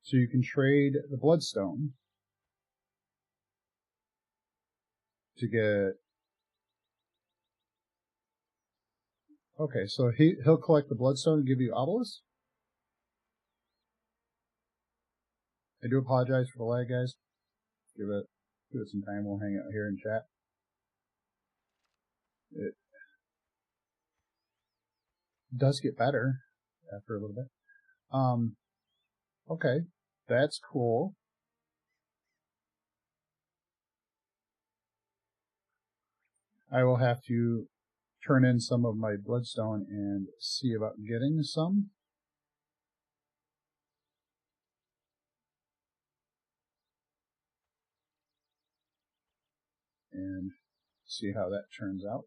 So you can trade the bloodstone to get. Okay, so he'll collect the bloodstone and give you obelisk. I do apologize for the lag, guys. Give it some time. We'll hang out here and chat. It does get better after a little bit. Okay, that's cool. I will have to turn in some of my bloodstone and see about getting some. And see how that turns out.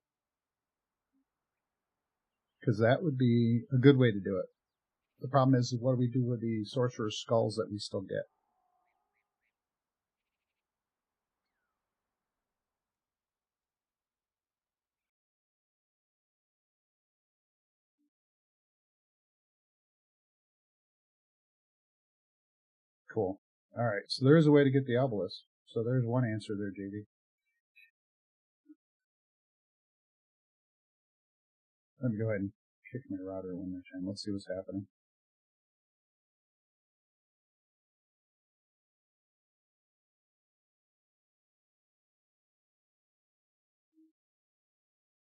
Because that would be a good way to do it. The problem is, what do we do with the sorcerer's skulls that we still get? Cool. Alright, so there is a way to get the obelisk. So there's one answer there, JD. Let me go ahead and kick my router one more time. Let's see what's happening.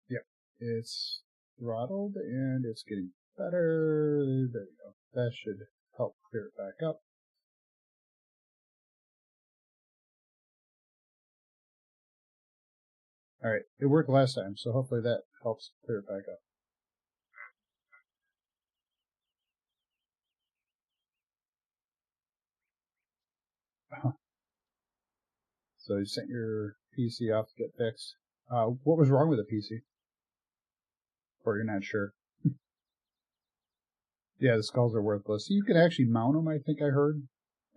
Yep, it's throttled and it's getting better. There we go. That should help clear it back up. Alright, it worked last time, so hopefully that helps clear it back up. So you sent your PC off to get fixed. What was wrong with the PC? Or you're not sure? Yeah, the skulls are worthless. You can actually mount them, I think I heard.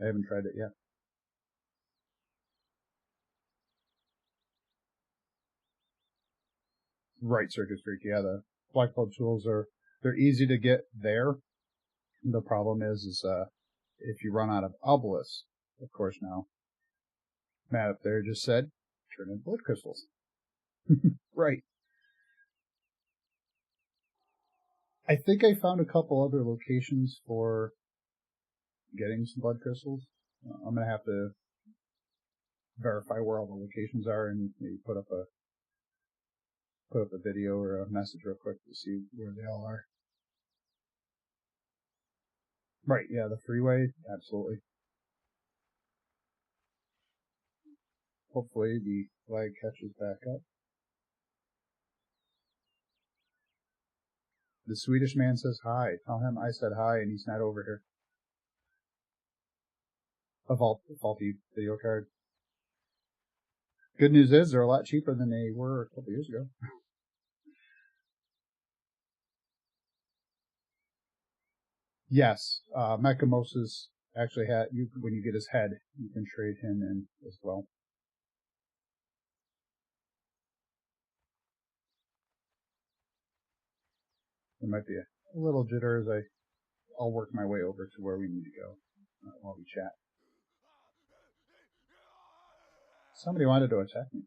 I haven't tried it yet. Right, Circuit Freak. Yeah, the Black Club tools they're easy to get there. The problem is if you run out of obelisks, of course now, Matt up there just said, turn in blood crystals. Right. I think I found a couple other locations for getting some blood crystals. I'm going to have to verify where all the locations are and maybe put up a video or a message real quick to see where they all are. Right, yeah, the freeway, absolutely. Hopefully the flag catches back up. The Swedish man says hi. Tell him I said hi and he's not over here. A faulty video card. Good news is they're a lot cheaper than they were a couple years ago. Yes, Mechamoses actually had when you get his head, you can trade him in as well. There might be a little jitter as I'll work my way over to where we need to go while we chat. Somebody wanted to attack me.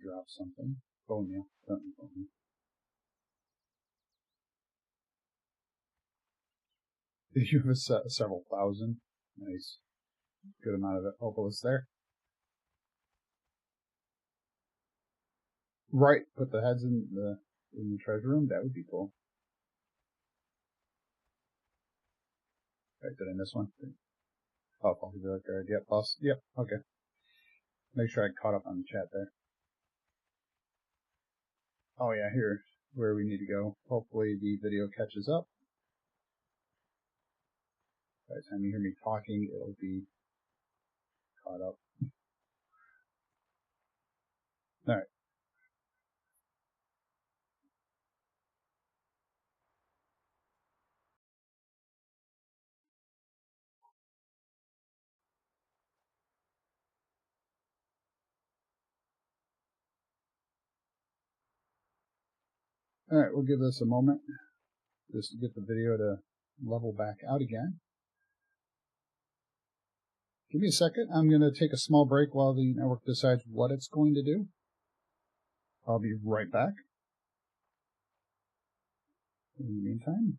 Drop something. Phone you. Don't phone me. You have several thousand. Nice. Good amount of opalus there. Right. Put the heads in the treasure room. That would be cool. Right, did I miss one? Oh, faulty video card. Yep, boss. Yep, okay. Make sure I caught up on the chat there. Oh yeah, here's where we need to go. Hopefully the video catches up. By the time you hear me talking, it'll be caught up. Alright. Alright, we'll give this a moment just to get the video to level back out again. Give me a second. I'm going to take a small break while the network decides what it's going to do. I'll be right back. In the meantime,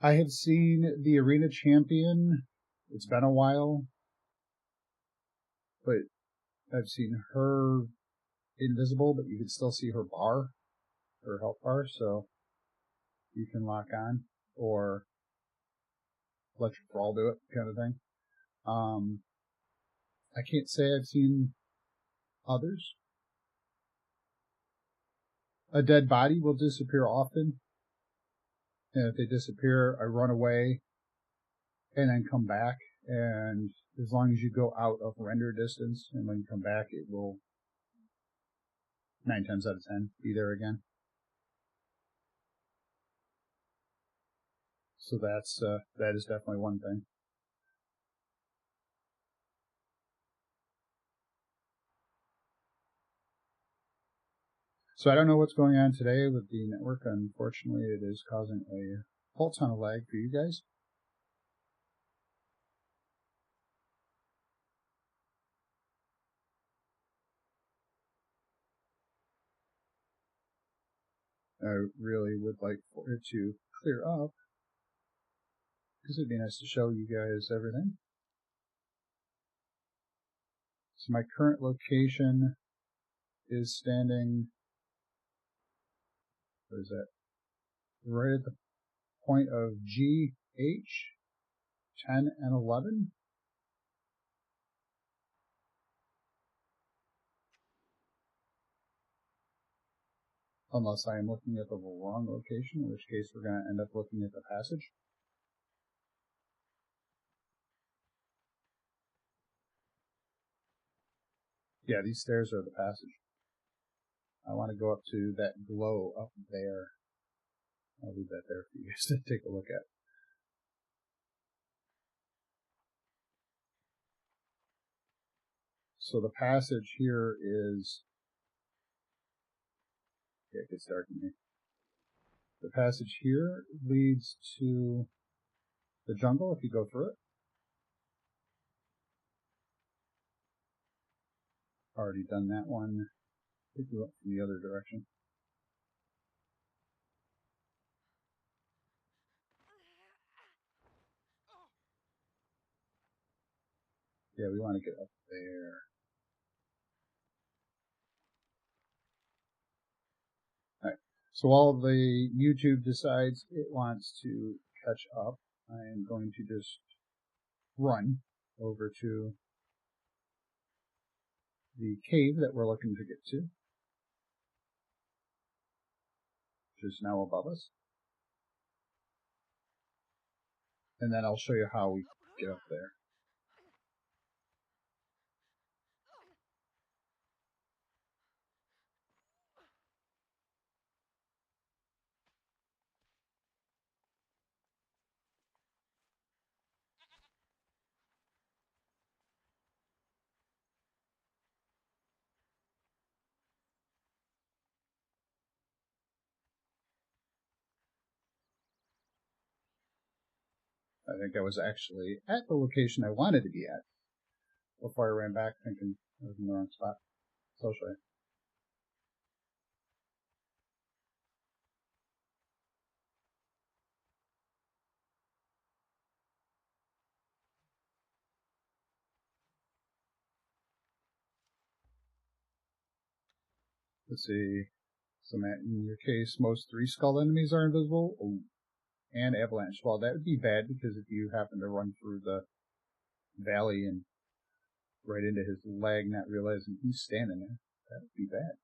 I had seen the Arena Champion. It's been a while, but I've seen her invisible, but you can still see her bar, her health bar, so you can lock on or let your thrall do it, kind of thing. I can't say I've seen others. A dead body will disappear often, and if they disappear, I run away and then come back, and as long as you go out of render distance and when you come back, it will 9 times out of 10 be there again. So that is definitely one thing. So I don't know what's going on today with the network. Unfortunately, it is causing a whole ton of lag for you guys. I really would like for it to clear up, because it'd be nice to show you guys everything. So my current location is standing, what is that? Right at the point of G, H, 10, and 11. Unless I am looking at the wrong location, in which case we're going to end up looking at the passage. Yeah, these stairs are the passage. I want to go up to that glow up there. I'll leave that there for you guys to take a look at. So the passage here is, yeah, it gets dark in here. The passage here leads to the jungle if you go through it. Already done that one. Pick you up from the other direction. Yeah, we want to get up there. Alright, so while the YouTube decides it wants to catch up, I am going to just run over to the cave that we're looking to get to, which is now above us. And then I'll show you how we get up there. I think I was actually at the location I wanted to be at before I ran back thinking I was in the wrong spot. So I'll show you. Let's see. So Matt, in your case, most 3 skull enemies are invisible. Ooh. And avalanche. Well, that would be bad because if you happen to run through the valley and right into his leg, not realizing he's standing there, that would be bad.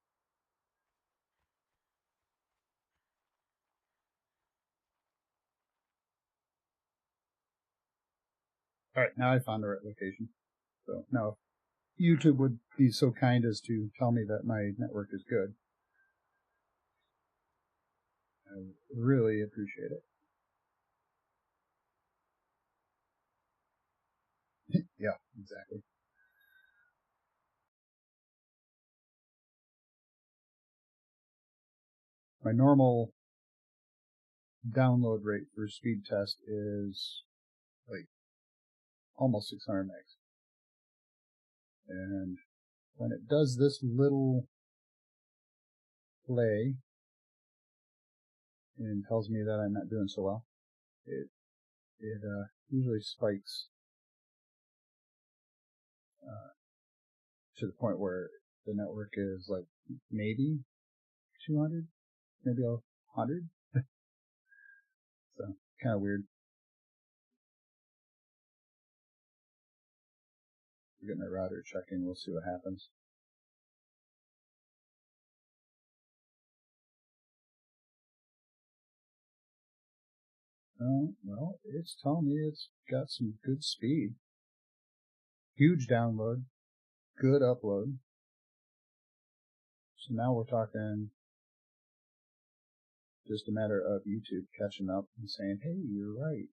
Alright, now I found the right location. So now if YouTube would be so kind as to tell me that my network is good, I would really appreciate it. Yeah, exactly. My normal download rate for speed test is like almost 600 megs. And when it does this little play and tells me that I'm not doing so well, it usually spikes to the point where the network is like maybe 200, maybe 100. So kind of weird. We're getting a router checking. We'll see what happens. Oh, well, it's telling me it's got some good speed. Huge download. Good upload. So now we're talking just a matter of YouTube catching up and saying, hey, you're right.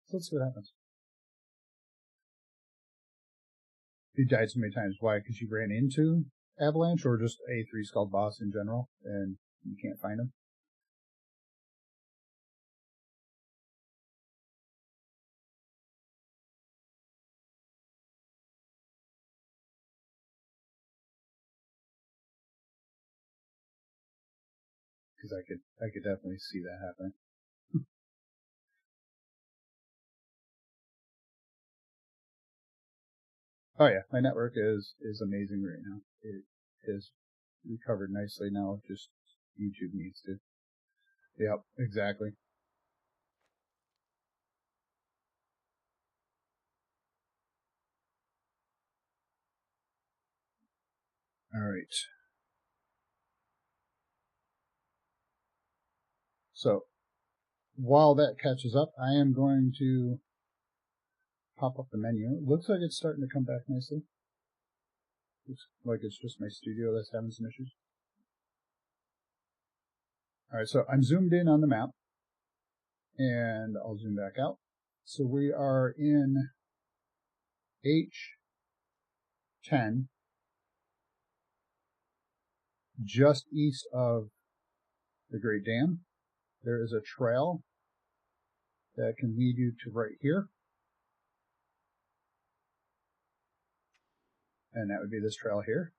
So let's see what happens. You died so many times. Why? Because you ran into Avalanche or just a 3-skull boss in general and you can't find him? Because I could definitely see that happening. Oh yeah, my network is amazing right now. It has recovered nicely now. Just YouTube needs to. Yep, exactly. All right. So while that catches up, I am going to pop up the menu. It looks like it's starting to come back nicely. Looks like it's just my studio that's having some issues. All right, so I'm zoomed in on the map, and I'll zoom back out. So we are in H10, just east of the Great Dam. There is a trail that can lead you to right here. And that would be this trail here.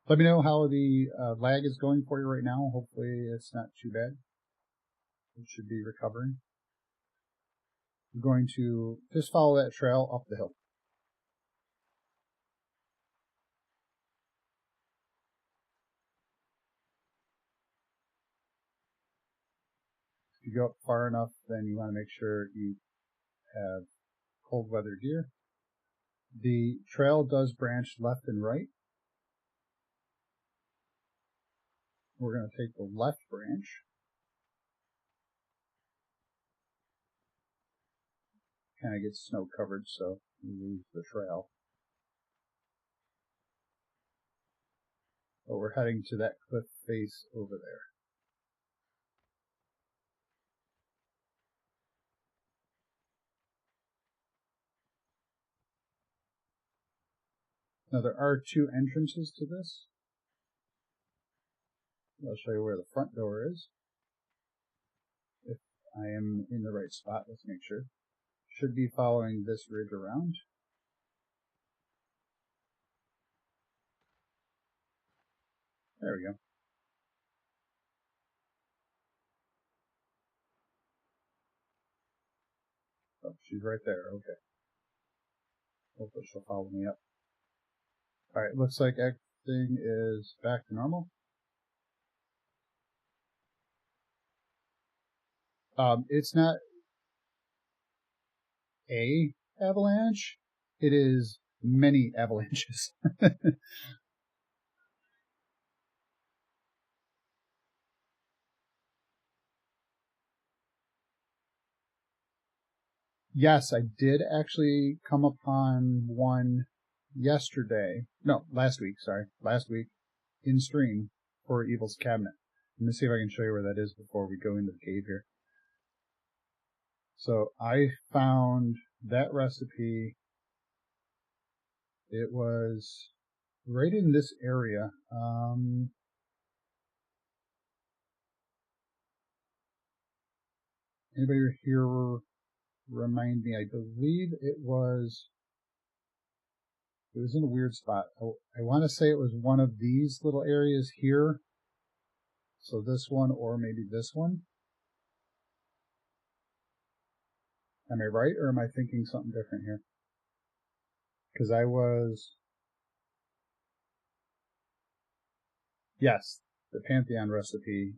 Let me know how the lag is going for you right now. Hopefully it's not too bad. It should be recovering. We're going to just follow that trail up the hill. If you go up far enough, then you want to make sure you have cold weather gear. The trail does branch left and right. We're going to take the left branch. Kind of gets snow covered, so we lose the trail. But we're heading to that cliff face over there. Now there are 2 entrances to this. I'll show you where the front door is. If I am in the right spot, let's make sure. Should be following this ridge around. There we go. Oh, she's right there. Okay. Hopefully she'll follow me up. Alright, looks like everything is back to normal. It's not a avalanche. It is many avalanches. Yes, I did actually come upon one yesterday. No, last week, sorry. Last week in stream for Evil's cabinet. Let me see if I can show you where that is before we go into the cave here. So I found that recipe. It was right in this area. Anybody here remind me? I believe it was in a weird spot. I want to say it was one of these little areas here. So this one or maybe this one. Am I right, or am I thinking something different here? Because I was... Yes, the Pantheon recipe.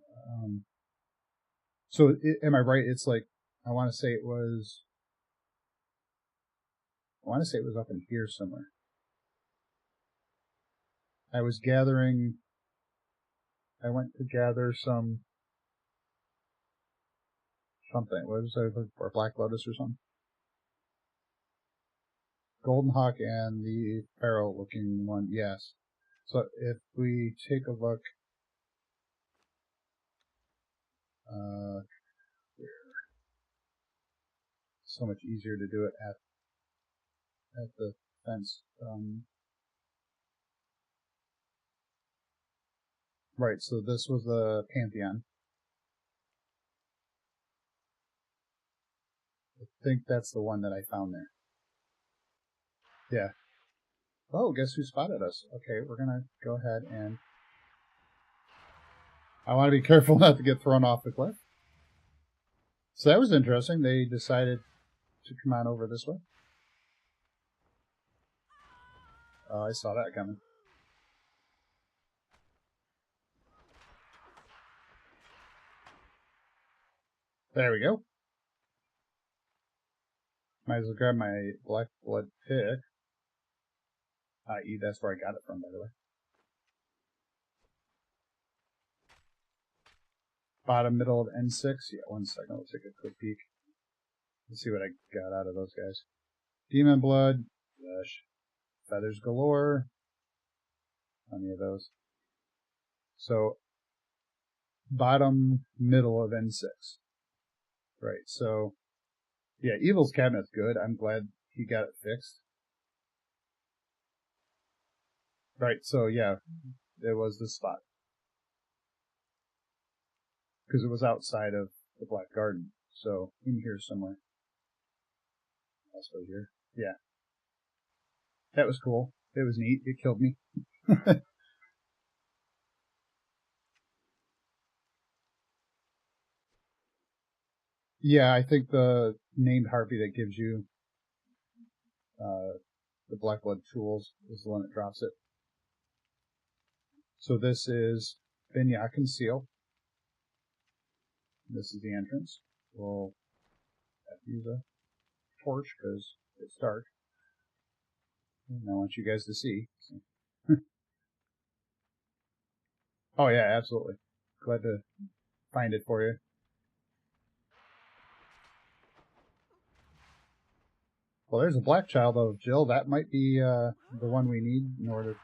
So am I right? It's like, I want to say it was up in here somewhere. I went to gather something. What was I looking for? Black Lotus or something? Golden Hawk and the Pharaoh looking one, yes. So if we take a look, so much easier to do it at the fence. Right, so this was the Pantheon. I think that's the one that I found there. Yeah. Oh, guess who spotted us? Okay, we're gonna go ahead and... I want to be careful not to get thrown off the cliff. So that was interesting. They decided to come on over this way. Oh, I saw that coming. There we go. Might as well grab my black blood pick. I.e., that's where I got it from, by the way. Bottom, middle of N6. Yeah, 1 second. Let's take a quick peek. Let's see what I got out of those guys. Demon blood. Gosh. Feathers galore. Plenty of those. So, bottom, middle of N6. Right, so... Yeah, Evil's cabinet's good. I'm glad he got it fixed. Right, so yeah, it was this spot. Because it was outside of the Black Garden. So, in here somewhere. Also here. Yeah. That was cool. It was neat. It killed me. Yeah, I think the named harpy that gives you the Black Blood tools is the one that drops it. So this is Binyakin Seal. This is the entrance. We'll have to use a torch because it's dark. And I want you guys to see. So. Oh yeah, absolutely. Glad to find it for you. Well, there's a black child of Jill. That might be the one we need in order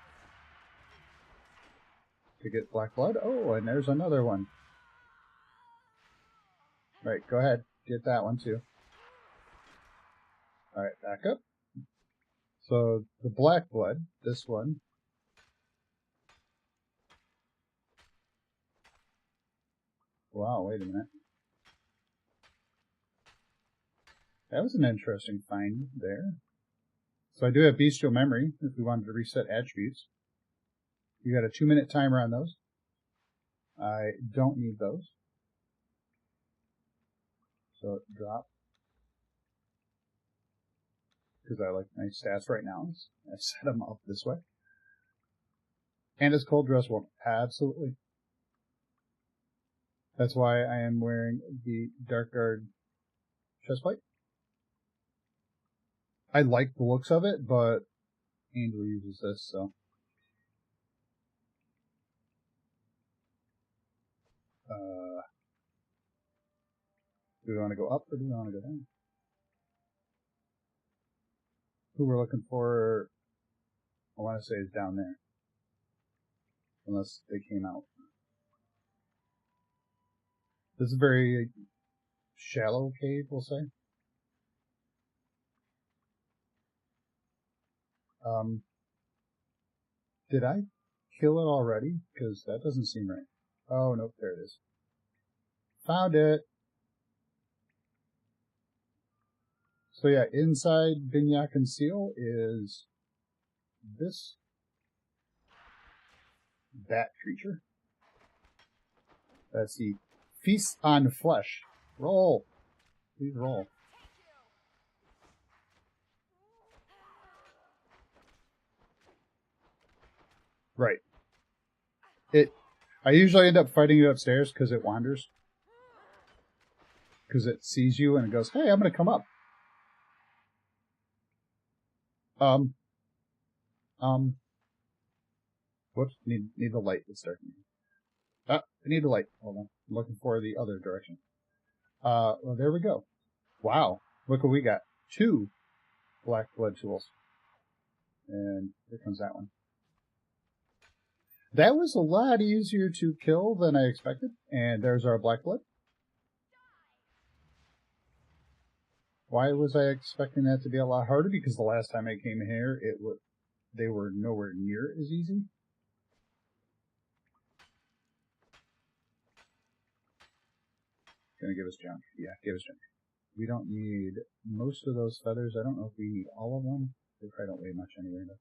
to get black blood. Oh, and there's another one. Right, go ahead. Get that one too. Alright, back up. So, the black blood, this one. Wow, wait a minute. That was an interesting find there. So I do have bestial memory if we wanted to reset attributes. You got a 2-minute timer on those. I don't need those. So drop. Because I like my stats right now. I set them up this way. And it's cold dress warm. Absolutely. That's why I am wearing the Dark Guard chestplate. I like the looks of it, but Angel uses this, so. Do we want to go up or do we want to go down? Who we're looking for, I want to say is down there. Unless they came out. This is a very shallow cave, we'll say. Did I kill it already? Because that doesn't seem right. Oh, nope, there it is. Found it! So yeah, inside Binyakin Seal is this bat creature. That's the Feast on Flesh. Roll! Please roll. Right. I usually end up fighting it upstairs because it wanders. Because it sees you and it goes, hey, I'm going to come up. Whoops, need the light to start. I need the light. Hold on. I'm looking for the other direction. Well, there we go. Wow. Look what we got. 2 black blood tools. And here comes that one. That was a lot easier to kill than I expected. And there's our black blood. Why was I expecting that to be a lot harder? Because the last time I came here, they were nowhere near as easy. Gonna give us junk. Yeah, give us junk. We don't need most of those feathers. I don't know if we need all of them. They probably don't weigh much anyway. Though.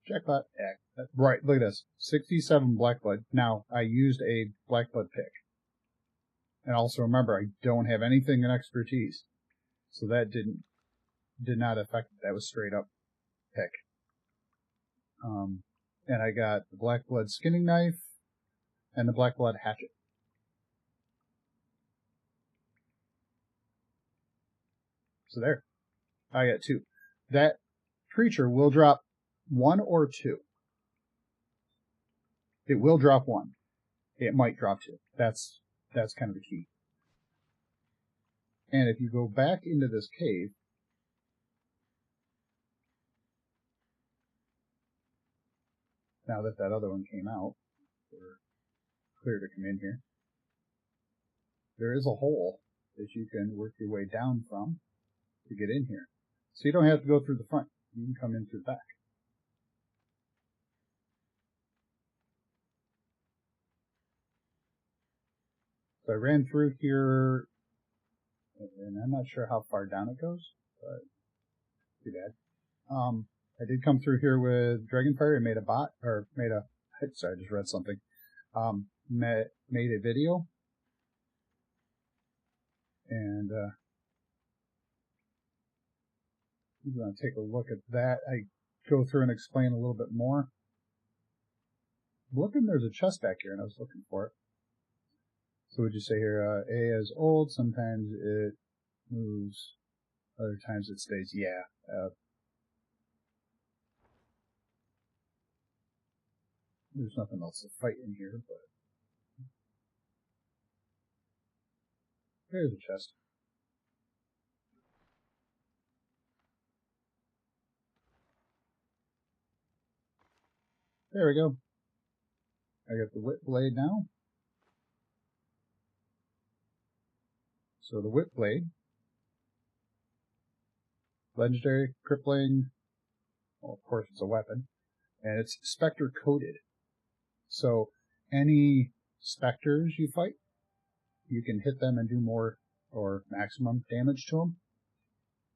Jackpot. Right, look at this. 67 black blood. Now, I used a black blood pick. And also remember, I don't have anything in expertise. So that did not affect it. That was straight up pick. And I got the black blood skinning knife and the black blood hatchet. So there. I got 2. That creature will drop 1 or 2. It will drop 1. It might drop 2. That's kind of the key. And if you go back into this cave, now that other one came out, we're clear to come in here. There is a hole that you can work your way down from to get in here. So you don't have to go through the front. You can come in through the back. So I ran through here, and I'm not sure how far down it goes, but too bad. I did come through here with Dragonfire and made sorry, I just read something. Made a video. And I'm going to take a look at that. I go through and explain a little bit more. Looking, there's a chest back here, and I was looking for it. So would you say here, A is old, sometimes it moves, other times it stays, yeah. There's nothing else to fight in here, but there's a chest. There we go. I got the whip blade now. So the whip blade, legendary, crippling, well, of course it's a weapon, and it's specter coated. So any specters you fight, you can hit them and do more or maximum damage to them.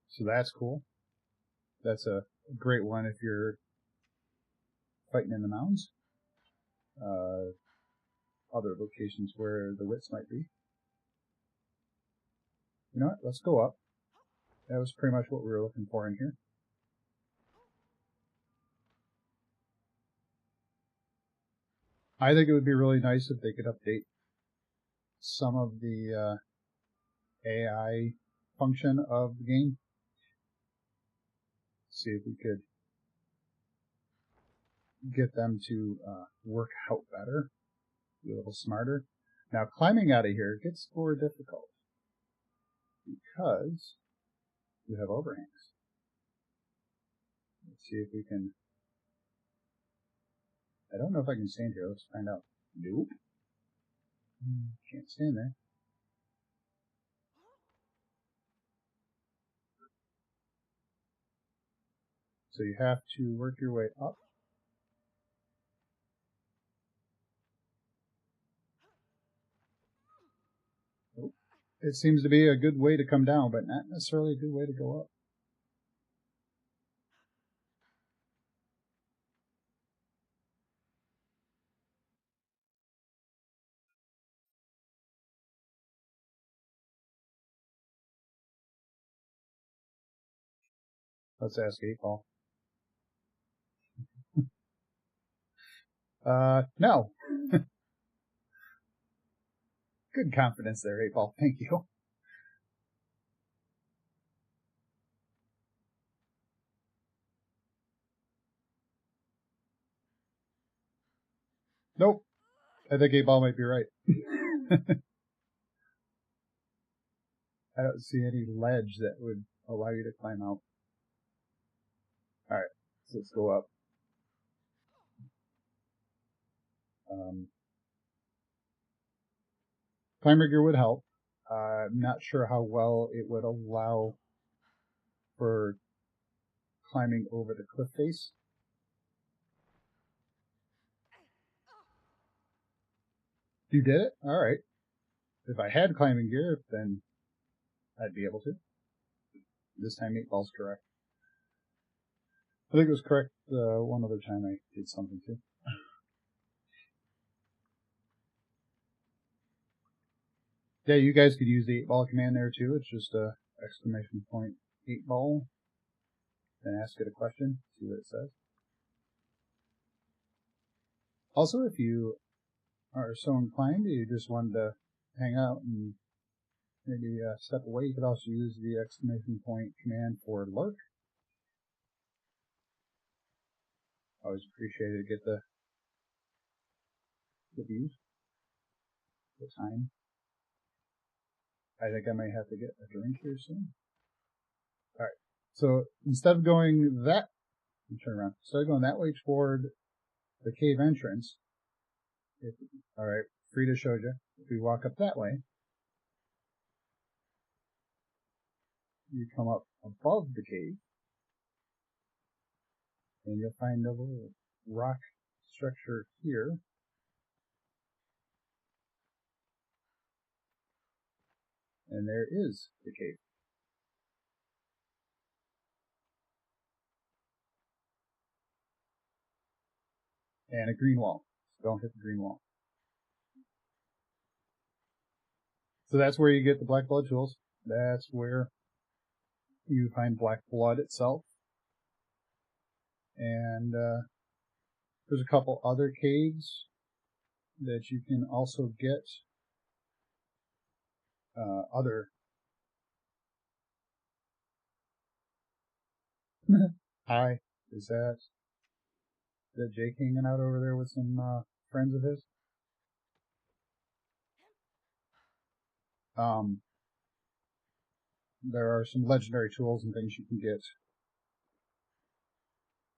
So that's cool. That's a great one if you're fighting in the mountains. Other locations where the wits might be. You know what? Let's go up. That was pretty much what we were looking for in here. I think it would be really nice if they could update some of the AI function of the game. See if we could get them to work out better, be a little smarter. Now, climbing out of here gets more difficult because you have overhangs. Let's see if we can. I don't know if I can stand here. Let's find out. Nope. Can't stand there. So you have to work your way up. Oh, it seems to be a good way to come down, but not necessarily a good way to go up. Let's ask 8 Ball. No. Good confidence there, 8-Ball. Thank you. Nope. I think 8-Ball might be right. I don't see any ledge that would allow you to climb out. Alright, so let's go up. Climber gear would help. I'm not sure how well it would allow for climbing over the cliff face. You did it? Alright. If I had climbing gear, then I'd be able to. This time 8-Ball's correct. I think it was correct one other time I did something too. Yeah, you guys could use the 8-Ball command there too. It's just a exclamation point 8-Ball. Then ask it a question, see what it says. Also, if you are so inclined, you just wanted to hang out and maybe step away, you could also use the exclamation point command for lurk. Always appreciate it to get the views, the time. I think I might have to get a drink here soon. Alright, so instead of going that, turn around, instead of going that way toward the cave entrance, alright, Frida showed you, if we walk up that way, you come up above the cave, and you'll find a little rock structure here. And there is the cave. And a green wall. So don't hit the green wall. So that's where you get the black blood tools. That's where you find black blood itself. And there's a couple other caves that you can also get other. Hi, is that Jake hanging out over there with some friends of his? There are some legendary tools and things you can get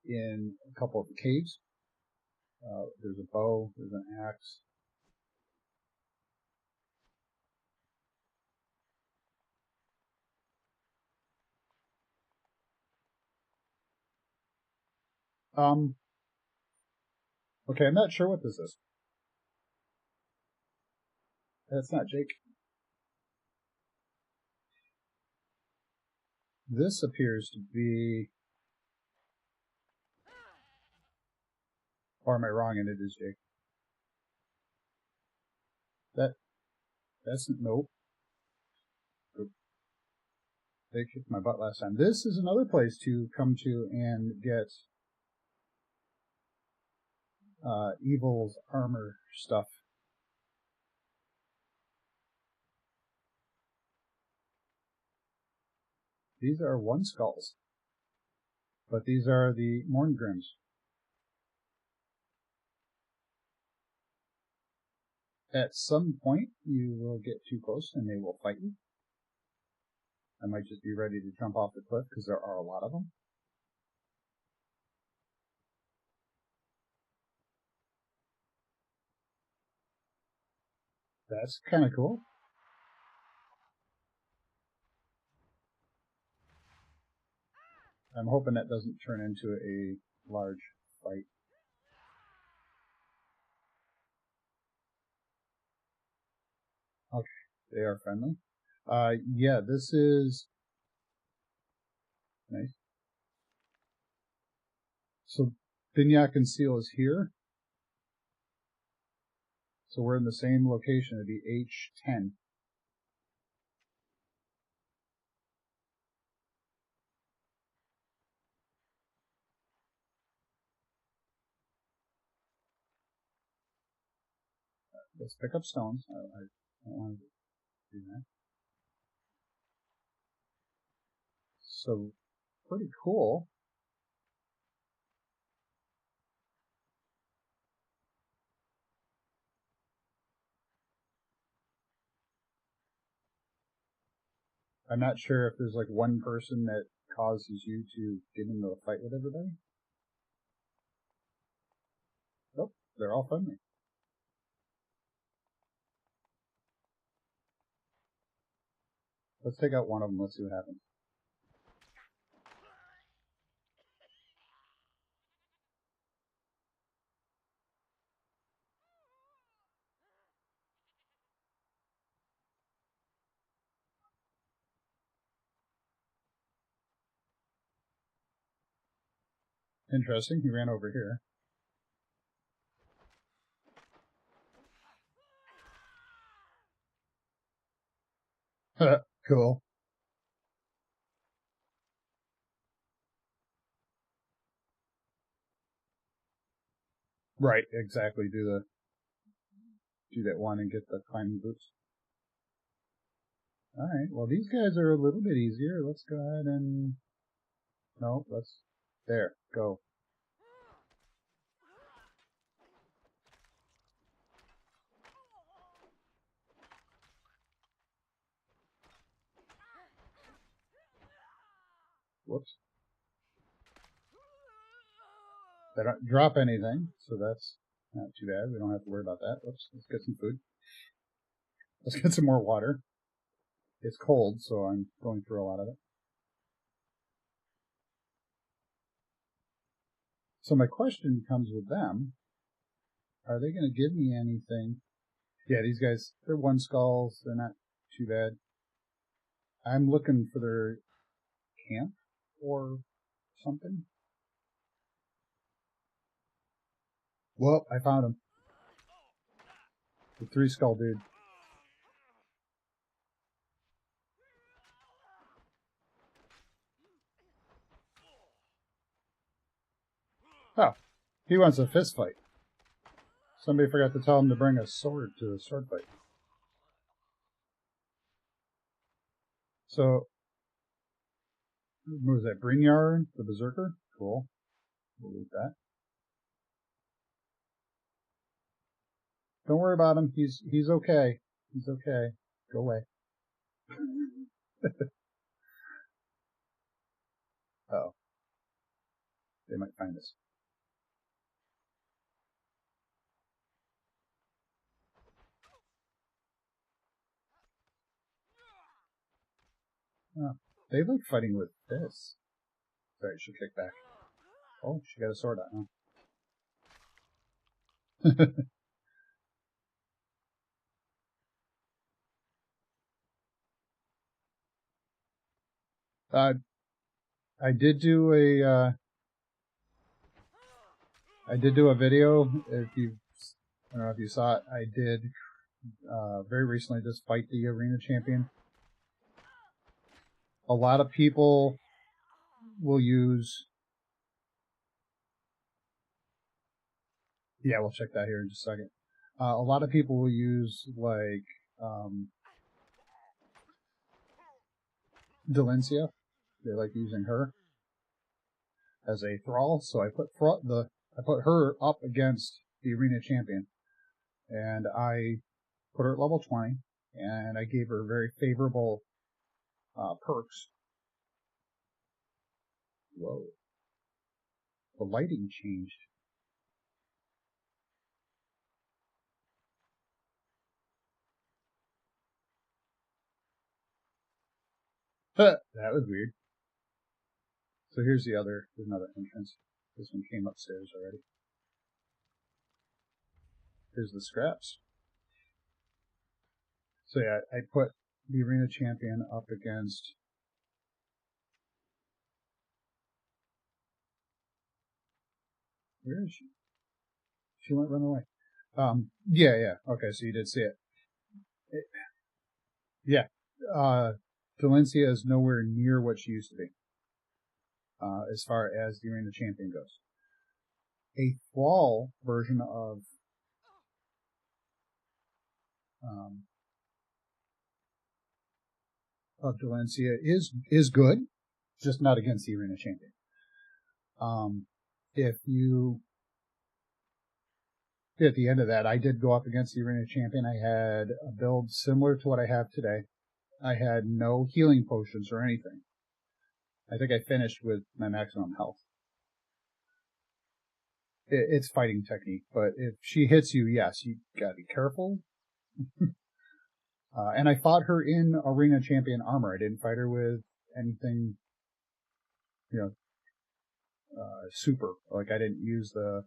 in a couple of the caves. There's a bow, there's an axe. Okay, I'm not sure what this is. That's not Jake. This appears to be... Or am I wrong and it is Jake? That's... Nope. They kicked my butt last time. This is another place to come to and get Evil's armor stuff. These are one skulls. But these are the Morngrims. At some point, you will get too close and they will fight you. I might just be ready to jump off the cliff because there are a lot of them. That's kind of cool. I'm hoping that doesn't turn into a large fight. Okay, they are friendly. Yeah, this is nice. So Binyak and Seal is here. So we're in the same location. It'd be H10. Let's pick up stones. I don't want to do that. So, pretty cool. I'm not sure if there's like one person that causes you to get into a fight with everybody. Nope, they're all friendly. Let's take out one of them. Let's see what happens. Interesting. He ran over here. Cool. Right, exactly. Do that one and get the climbing boots. Alright, well these guys are a little bit easier. Let's go ahead and... No, let's... There, go. Whoops. They don't drop anything, so that's not too bad. We don't have to worry about that. Whoops, let's get some food. Let's get some more water. It's cold, so I'm going through a lot of it. So my question comes with them. Are they going to give me anything? Yeah, these guys, they're one skulls. They're not too bad. I'm looking for their camp or something. Well, I found him. The 3-skull dude. Oh, he wants a fist fight. Somebody forgot to tell him to bring a sword to a sword fight. So, what was that? Brynjar, the Berserker? Cool. We'll leave that. Don't worry about him. He's okay. He's okay. Go away. Uh-oh. They might find us. Oh, they like fighting with this. Sorry, she'll kick back. Oh, she got a sword out now. I did do a video. I don't know if you saw it. I did very recently just fight the arena champion. A lot of people will use. Yeah, we'll check that here in just a second. A lot of people will use like Delencia. They like using her as a thrall, so I put her up against the arena champion, and I put her at level 20, and I gave her very favorable perks. Whoa, the lighting changed. That was weird. So here's another entrance. This one came upstairs already. Here's the scraps. So yeah, I put the arena champion up against. Where is she? She went run away. Yeah. Okay, so you did see it. Yeah. Delencia is nowhere near what she used to be. As far as the arena champion goes. A thrall version of of Delancia is good, just not against the Arena Champion. If you at the end of that, I did go up against the Arena Champion. I had a build similar to what I have today. I had no healing potions or anything. I think I finished with my maximum health. It's fighting technique, but if she hits you, yes, you gotta be careful. And I fought her in Arena Champion armor. I didn't fight her with anything, super. Like, I didn't use the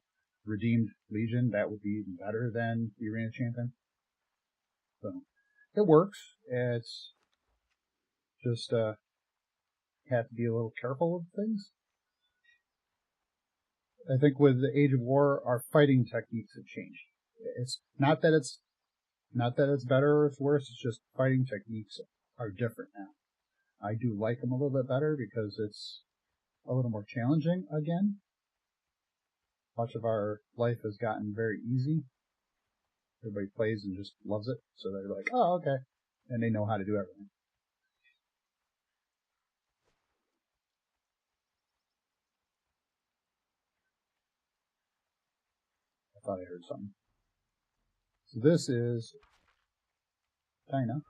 Redeemed Legion. That would be even better than the Arena Champion. So, it works. It's just, have to be a little careful of things. I think with the Age of War, our fighting techniques have changed. It's not that it's better or it's worse. It's just fighting techniques are different now. I do like them a little bit better because it's a little more challenging again. Much of our life has gotten very easy. Everybody plays and just loves it, so they're like, oh, okay. And they know how to do everything. I thought I heard something. So this is Dinah.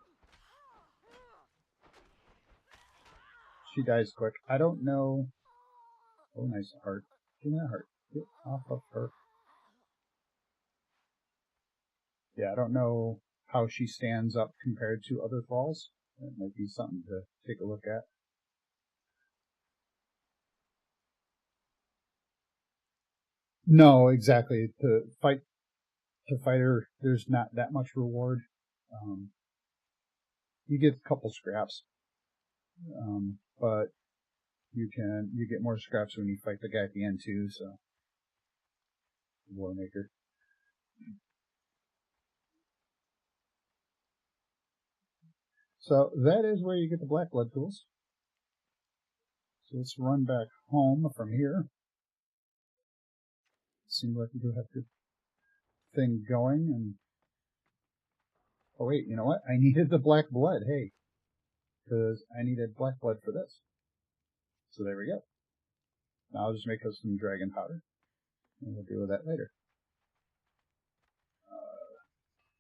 She dies quick. I don't know. Oh, nice heart. Give me that heart. Get off of her. Yeah, I don't know how she stands up compared to other thralls. That might be something to take a look at. No, exactly. To fight her, there's not that much reward. You get a couple scraps, but you get more scraps when you fight the guy at the end too. So, Warmaker. So that is where you get the Black Blood tools. So let's run back home from here. Seems like we do have a good thing going. And oh wait, you know what? I needed the Black Blood. Hey, because I needed Black Blood for this. So there we go. Now I'll just make us some dragon powder, and we'll deal with that later.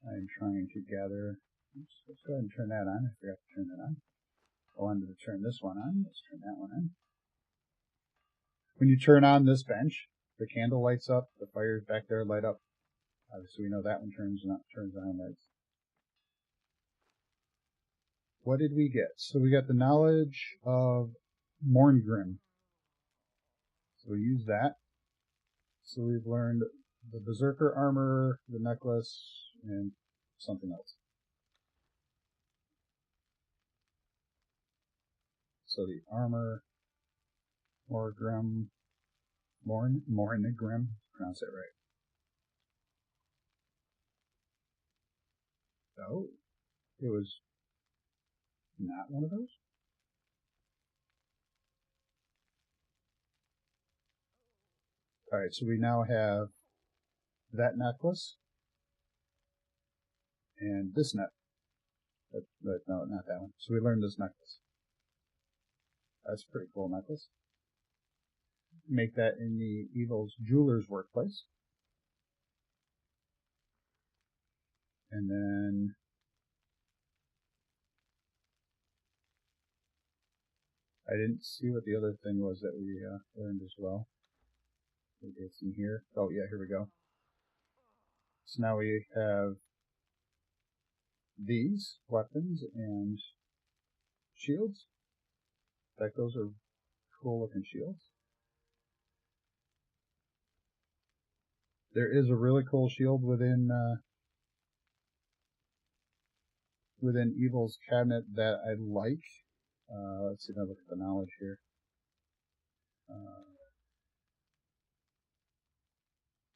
I'm trying to gather. Oops, let's go ahead and turn that on. I forgot to turn that on. I wanted to turn this one on. Let's turn that one on. When you turn on this bench, the candle lights up, the fires back there light up. Obviously, we know that one turns on lights. What did we get? So we got the knowledge of Morngrim. So we use that. So we've learned the Berserker armor, the necklace, and something else. So the armor, Morngrim, pronounce it right. Oh, it was not one of those? Alright, so we now have that necklace and this net. No, not that one. So we learned this necklace. That's a pretty cool necklace. Make that in the Evil's Jeweler's Workplace. And then I didn't see what the other thing was that we learned as well. Maybe it's in here. Oh yeah, here we go. So now we have these weapons and shields. In fact, those are cool looking shields. There is a really cool shield within Evil's cabinet that I like. Let's see if I look at the knowledge here.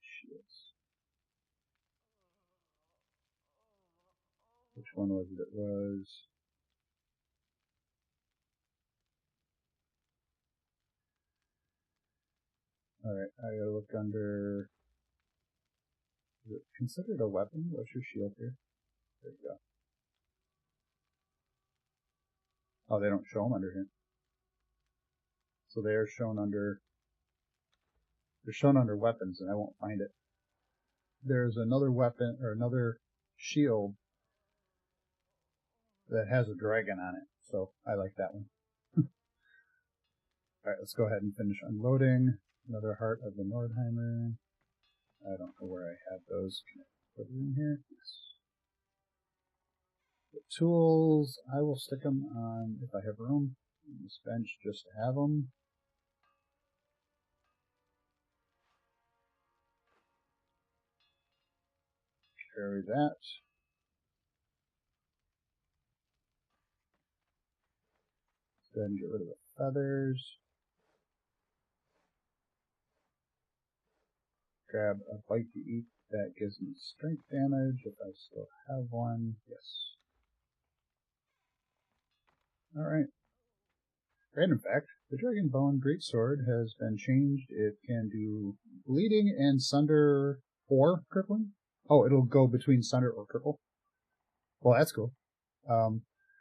Shields. Which one was it? It was... Alright, I gotta look under... Is it considered a weapon? What's your shield here? There you go. Oh, they don't show them under here. So they are shown under, they're shown under weapons, and I won't find it. There's another weapon, or another shield that has a dragon on it, so I like that one. Alright, let's go ahead and finish unloading. Another Heart of the Nordheimer. I don't know where I have those. Can I put it in here? Yes. The tools, I will stick them on, if I have room, on this bench just to have them. Carry that. Go ahead and get rid of the feathers. Grab a bite to eat that gives me strength damage if I still have one. Yes. Alright. Random fact, the Dragonbone Greatsword has been changed. It can do bleeding and sunder or crippling. Oh, it'll go between sunder or cripple. Well, that's cool.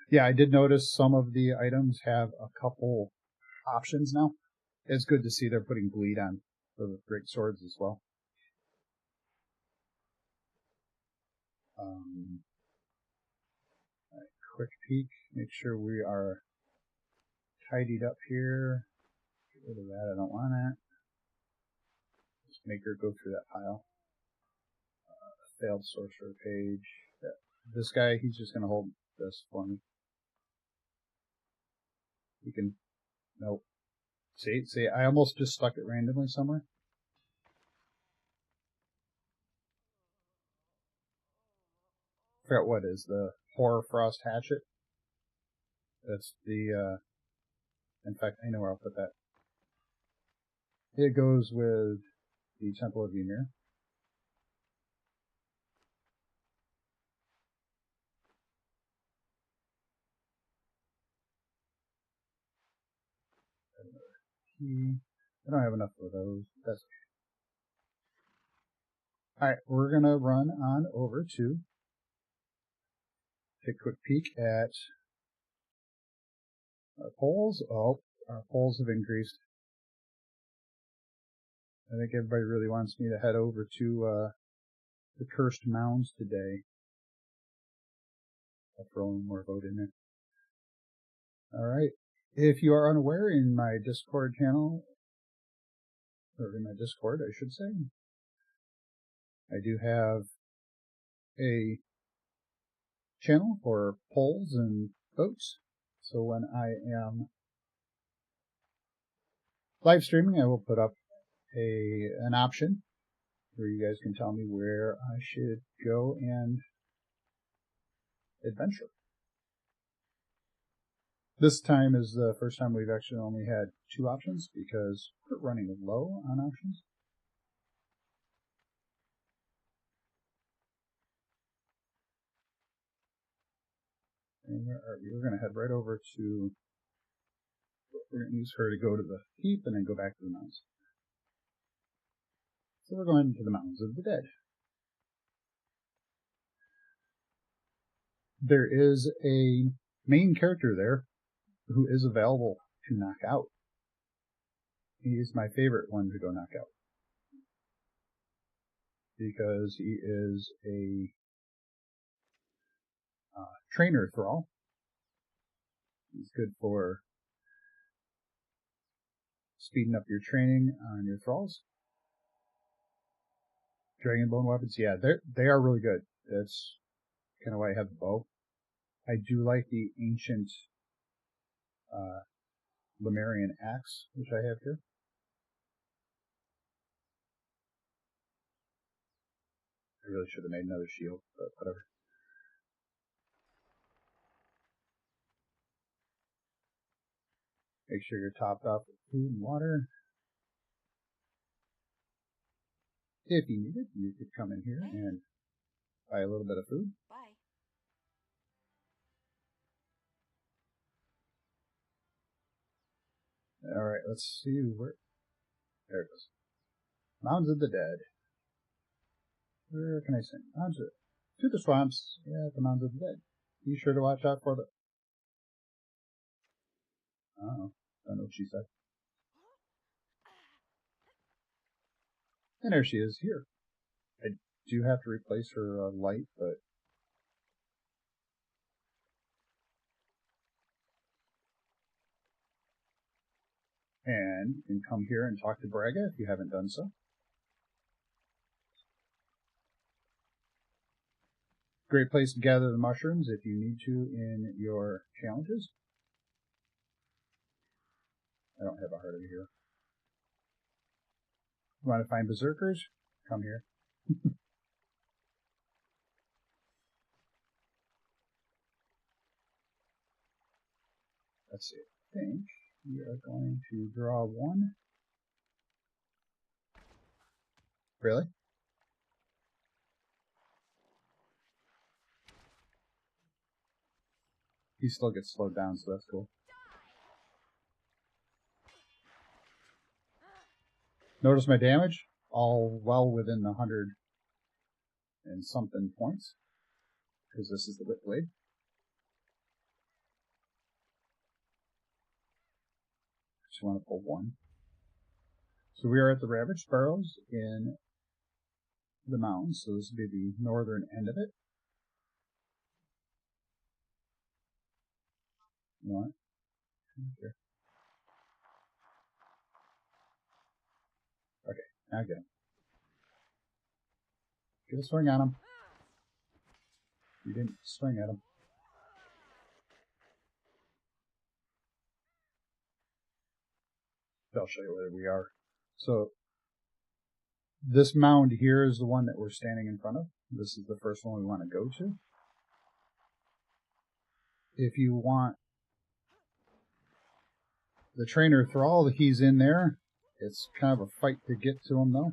Yeah, I did notice some of the items have a couple options now. It's good to see they're putting bleed on the great swords as well. Right, quick peek, make sure we are tidied up here. Get rid of that, I don't want that. Just make her go through that pile. Failed sorcerer page. This guy, he's just going to hold this for me. You can, nope. See, I almost just stuck it randomly somewhere. I forgot what is the Horror Frost Hatchet. That's the, in fact, I know where I'll put that. It goes with the Temple of Ymir. I don't have enough of those. That's okay. Alright, we're going to run on over to take a quick peek at our polls. Oh, our polls have increased. I think everybody really wants me to head over to the Cursed Mounds today. I'll throw one more vote in there. Alright. If you are unaware, in my Discord channel, or in my Discord, I should say, I do have a channel for polls and votes. So when I am live streaming, I will put up an option where you guys can tell me where I should go and adventure. This time is the first time we've actually only had 2 options because we're running low on options. And we're going to head right over to, we're going to use her to go to the heap and then go back to the mountains. So we're going to the Mountains of the Dead. There is a main character there who is available to knock out. He is my favorite one to go knock out, because he is a trainer thrall. He's good for speeding up your training on your thralls. Dragonbone weapons, yeah, they are really good. That's kind of why I have the bow. I do like the ancient Lemurian axe, which I have here. I really should have made another shield, but whatever. Make sure you're topped off with food and water. If you need it, you could come in here and buy a little bit of food. Bye. Alright, let's see where... There it goes. Mounds of the Dead. Where can I send? Mounds of... To the swamps. Yeah, the mounds of the dead. Be sure to watch out for the... Oh, I don't know what she said. And there she is here. I do have to replace her light, but... And you can come here and talk to Braga if you haven't done so. Great place to gather the mushrooms if you need to in your challenges. I don't have a heart over here. You want to find berserkers? Come here. Let's see. I think we are going to draw one. Really? He still gets slowed down, so that's cool. Notice my damage? All well within the 100 and something points. Because this is the whip blade. Just want to pull one. So we are at the Ravaged Burrows in the mountains. So this would be the northern end of it. You want it? Here. Okay, now get him. Get a swing on him. You didn't swing at him. I'll show you where we are. So this mound here is the one that we're standing in front of. This is the first one we want to go to. If you want the trainer Thrall, he's in there. It's kind of a fight to get to him though.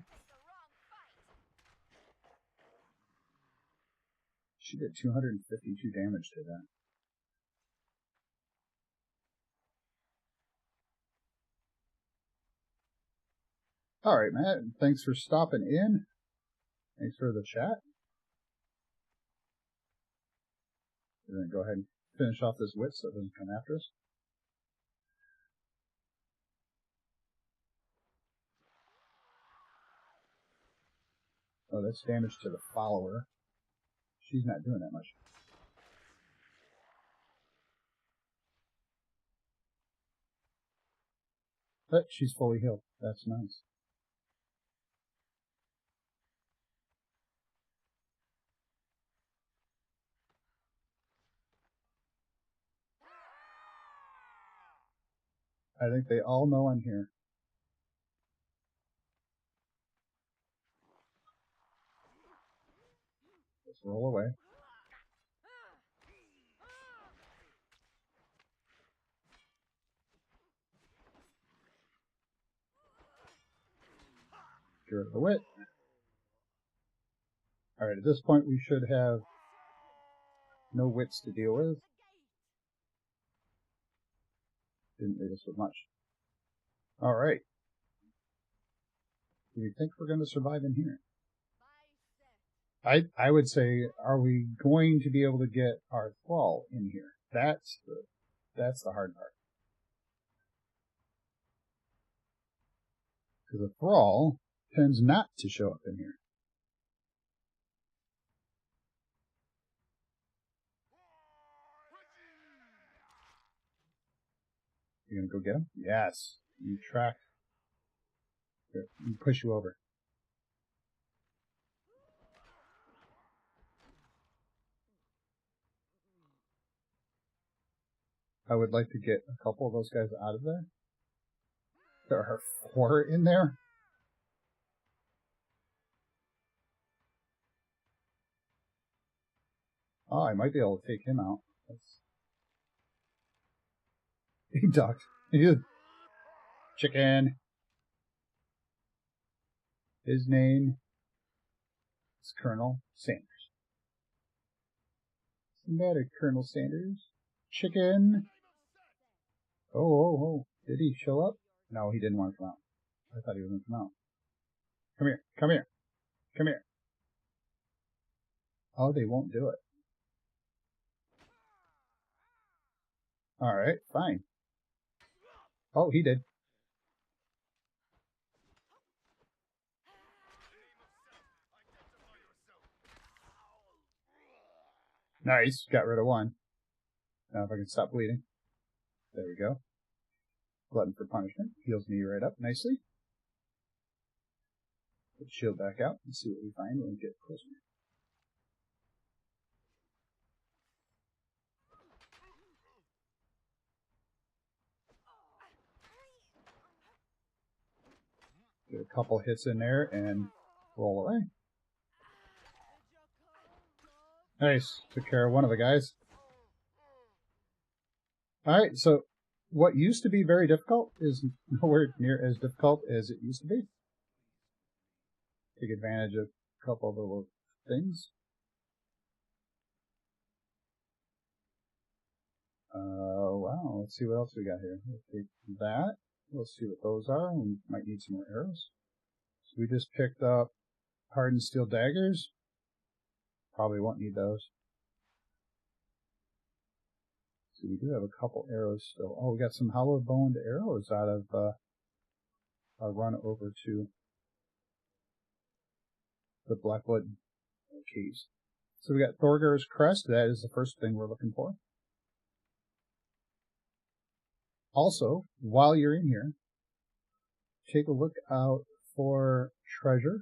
She did 252 damage to that. Alright, Matt. Thanks for stopping in. Thanks for the chat. We're going to go ahead and finish off this wit so it doesn't come after us. Oh, that's damage to the follower. She's not doing that much. But she's fully healed. That's nice. I think they all know I'm here. Let's roll away. Get rid of the wit. Alright, at this point we should have no wits to deal with. Didn't leave us with much. Alright. Do we think we're going to survive in here? I would say, are we going to be able to get our Thrall in here? That's the hard part. Because the Thrall tends not to show up in here. You gonna go get him? Yes. You track. Here, let me push you over. I would like to get a couple of those guys out of there. There are 4 in there. Oh, I might be able to take him out. He ducked. Chicken. His name is Colonel Sanders. Isn't that a Colonel Sanders? Chicken. Oh. Did he show up? No, he didn't want to come out. I thought he was going to come out. Come here. Oh, they won't do it. Alright, fine. Oh, he did. Nice, got rid of one. Now if I can stop bleeding. There we go. Glutton for punishment. Heals me right up nicely. Put the shield back out and see what we find when we get closer. Get a couple hits in there and roll away. Nice. Took care of one of the guys. Alright, so what used to be very difficult is nowhere near as difficult as it used to be. Take advantage of a couple of little things. Wow, let's see what else we got here. We'll take that. We'll see what those are. We might need some more arrows. So we just picked up hardened steel daggers. Probably won't need those. So we do have a couple arrows still. Oh, we got some hollow boned arrows out of our run over to the Blackwood caves. So we got Thorgar's crest. That is the first thing we're looking for. Also, while you're in here, take a look out for treasure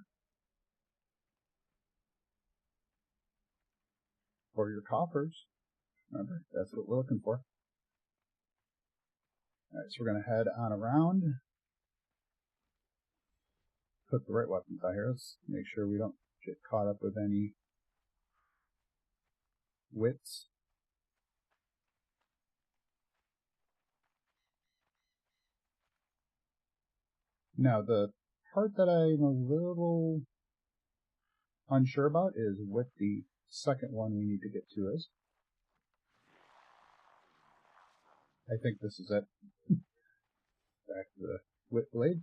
for your coffers. Remember, that's what we're looking for. Alright, so we're going to head on around. Put the right weapons out here. Let's make sure we don't get caught up with any wits. Now, the part that I'm a little unsure about is what the second one we need to get to is. I think this is it. Back to the wit blade.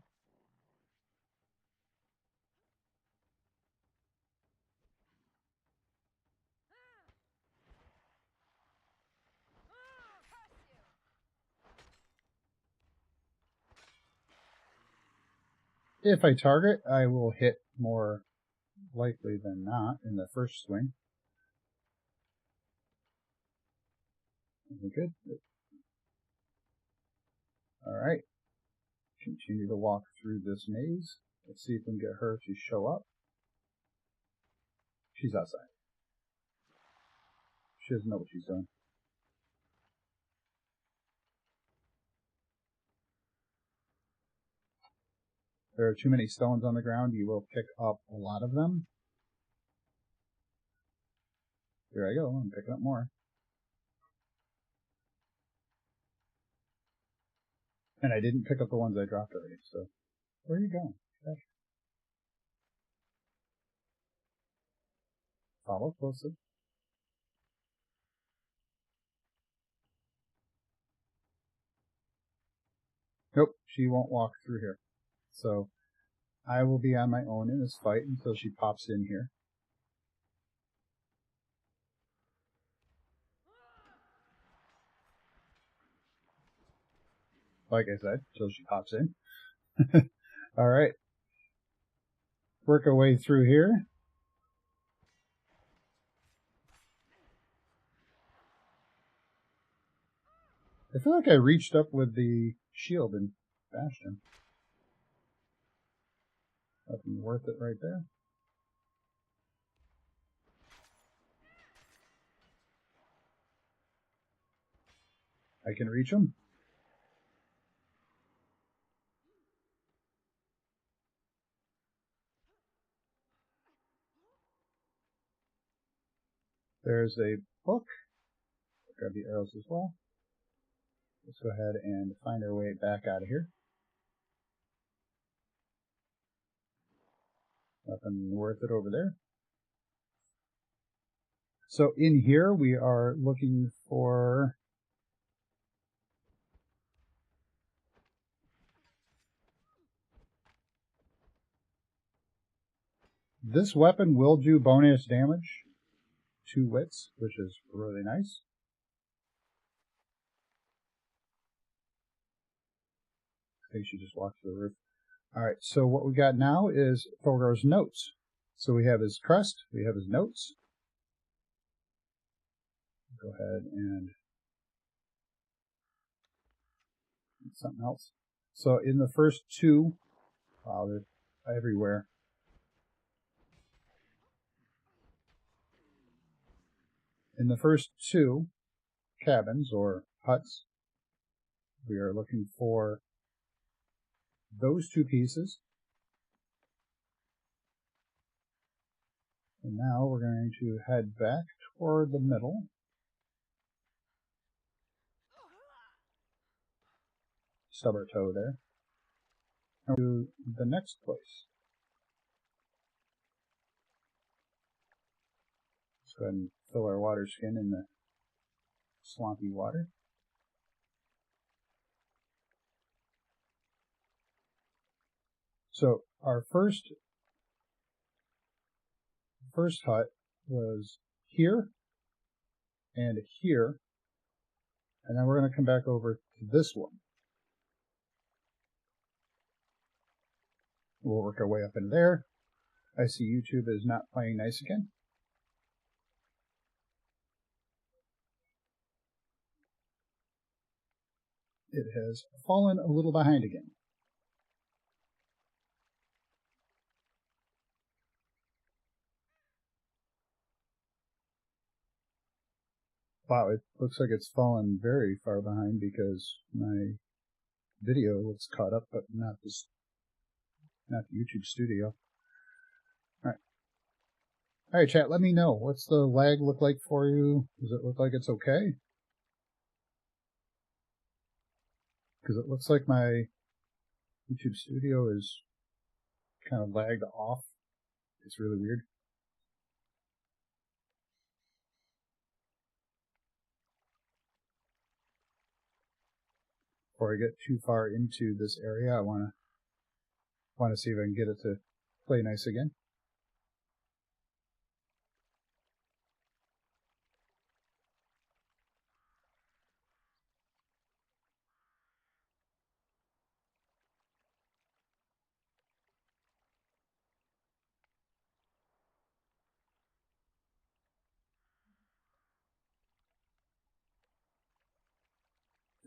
If I target, I will hit more likely than not in the first swing. Good. Alright. Continue to walk through this maze. Let's see if we can get her to show up. She's outside. She doesn't know what she's doing. There are too many stones on the ground. You will pick up a lot of them. Here I go. I'm picking up more. And I didn't pick up the ones I dropped already, so where are you going? Gosh. Follow closely. Nope, she won't walk through here. So I will be on my own in this fight until she pops in here. Like I said, until she pops in. Alright. Work our way through here. I feel like I reached up with the shield and bashed him. Nothing worth it right there. I can reach him. There's a book. Grab the arrows as well. Let's go ahead and find our way back out of here. Nothing worth it over there. So in here we are looking for this weapon will do bonus damage 2 widths, which is really nice. I think she just walked to the roof. Alright, so what we got now is Thorgar's notes. So we have his crest, we have his notes. Go ahead and something else. So in the first 2, wow, they're everywhere. In the first 2 cabins or huts, we are looking for those 2 pieces. And now we're going to head back toward the middle. Stub our toe there. And to the next place. Let's go ahead and fill our water skin in the swampy water. So our first hut was here and here, and then we're going to come back over to this one. We'll work our way up in there. I see YouTube is not playing nice again. It has fallen a little behind again. Wow, it looks like it's fallen very far behind because my video looks caught up, but not the YouTube studio. Alright, chat, let me know. What's the lag look like for you? Does it look like it's okay? Because it looks like my YouTube studio is kind of lagged off. It's really weird. Before I get too far into this area, I want to see if I can get it to play nice again.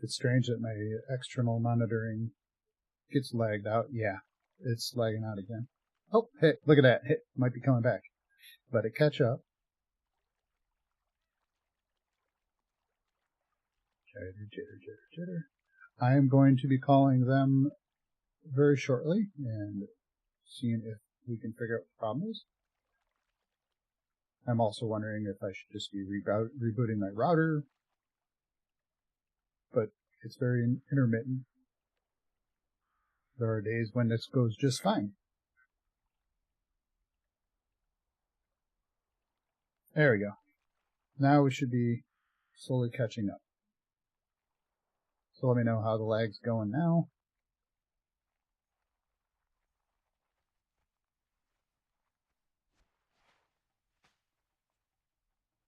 It's strange that my external monitoring gets lagged out. Yeah, it's lagging out again. Oh, hey, look at that. Hey, might be coming back. Let it catch up. Jitter, jitter, jitter, jitter. I am going to be calling them very shortly and seeing if we can figure out what the problem is. I'm also wondering if I should just be rebooting my router, but it's very intermittent. There are days when this goes just fine. There we go. Now we should be slowly catching up. So let me know how the lag's going now.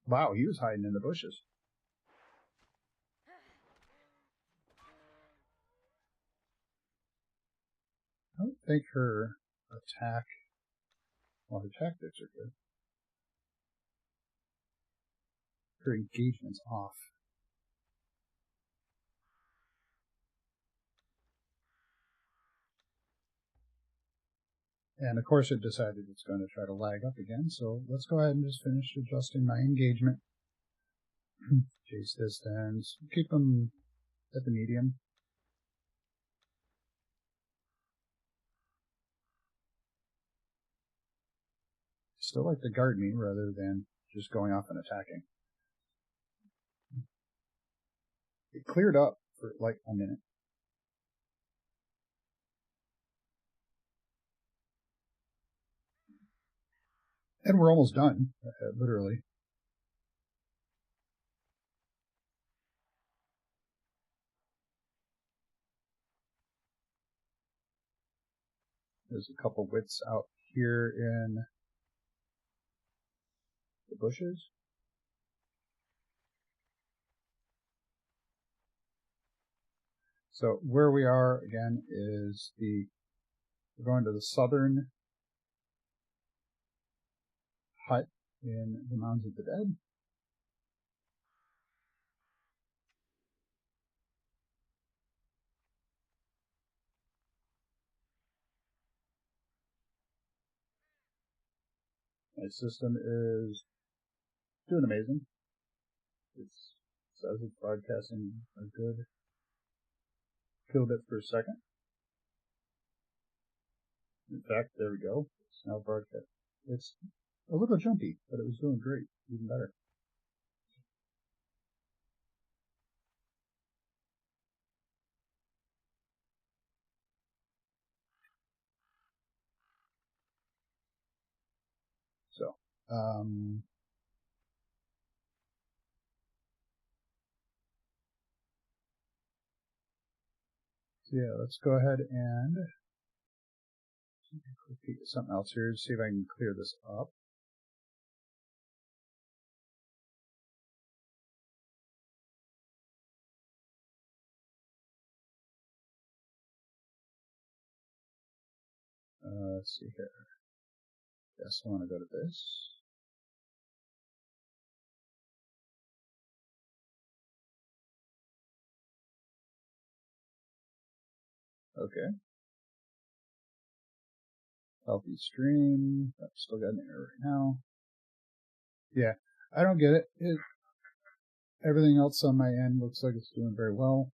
Wow, he was hiding in the bushes. I don't think her attack, well, her tactics are good. Her engagement's off. And of course it decided it's going to try to lag up again, so let's go ahead and just finish adjusting my engagement. Chase distance, keep them at the medium. Still like to guard me rather than just going off and attacking. It cleared up for like a minute. And we're almost done, literally. There's a couple widths out here in the bushes. So where we are again is we're going to the southern hut in the Mounds of the Dead. My system is doing amazing. It says it's broadcasting a good kilobit per second. In fact, there we go. It's now broadcast. It's a little jumpy, but it was doing great, even better. So, yeah, let's go ahead and repeat something else here to see if I can clear this up. Let's see here. Yes, I want to go to this. Okay. Healthy stream. I've still got an error right now. Yeah, I don't get it. Everything else on my end looks like it's doing very well.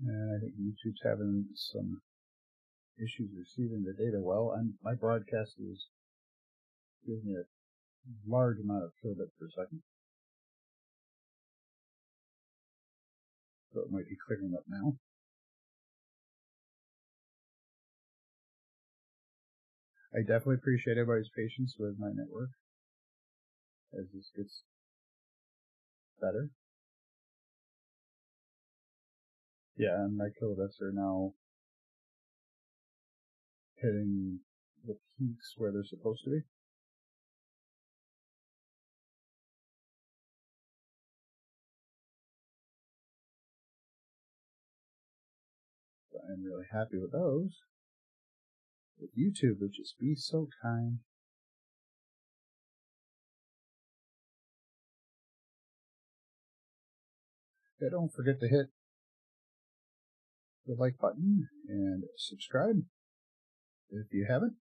And I think YouTube's having some issues receiving the data well. And my broadcast is giving me a large amount of kilobit per second. So it might be clearing up now. I definitely appreciate everybody's patience with my network as this gets better. Yeah, and my kilobits are now hitting the peaks where they're supposed to be. So I'm really happy with those. If YouTube would just be so kind. Yeah, don't forget to hit the like button and subscribe if you haven't.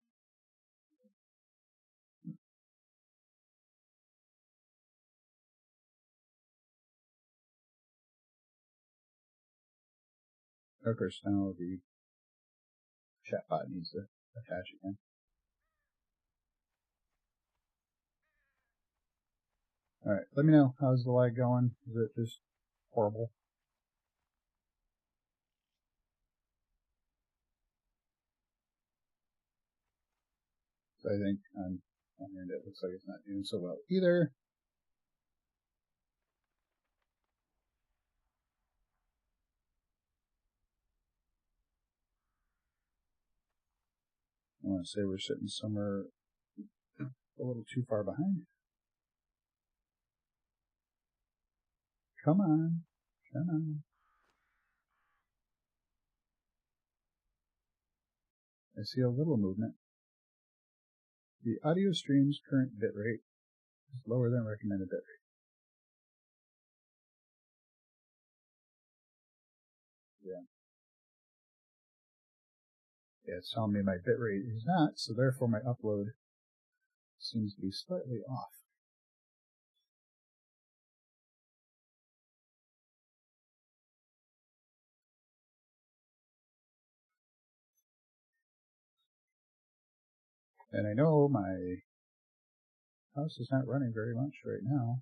Of course, now the chat bot needs to attach again. Alright, let me know. How's the lag going? Is it just horrible? So I think on your end it looks like it's not doing so well either. I want to say we're sitting somewhere a little too far behind. Come on. Come on. I see a little movement. The audio stream's current bitrate is lower than recommended bitrate. Yeah. Yeah, it's telling me my bitrate is not, so therefore my upload seems to be slightly off. And I know my house is not running very much right now.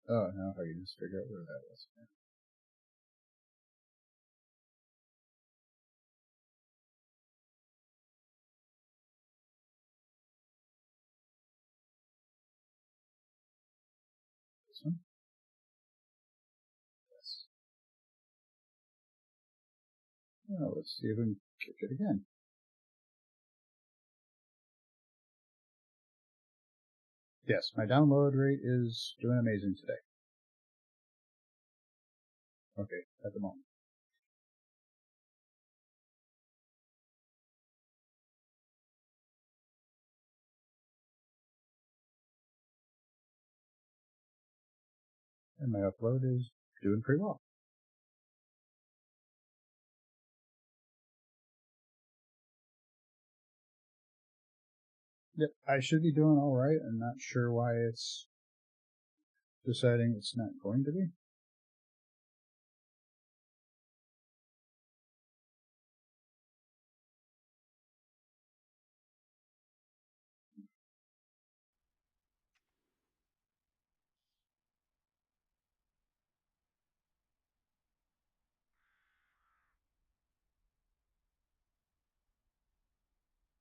Oh, now if I can just figure out where that was. This one? Well, let's see if we can kick it again. Yes, my download rate is doing amazing today. Okay, at the moment. And my upload is doing pretty well. Yep, I should be doing alright. I'm not sure why it's deciding it's not going to be.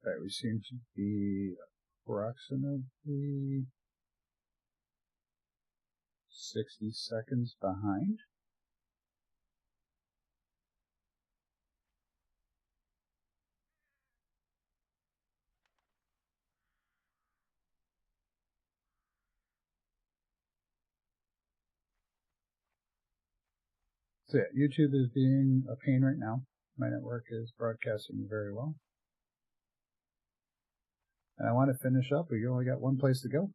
Alright, we seem to be approximately 60 seconds behind. So yeah, YouTube is being a pain right now. My network is broadcasting very well. And I want to finish up, but you only got one place to go.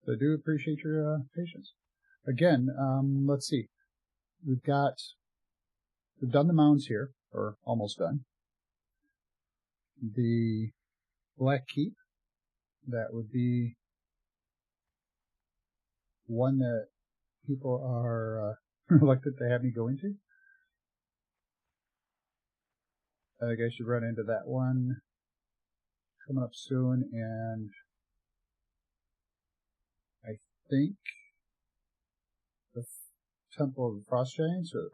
So I do appreciate your patience. Again, let's see. We've done the mounds here, or almost done. The black keep, that would be one that people are reluctant to have me go into. I think I should run into that one coming up soon, and I think the Temple of the Frost Giants, or the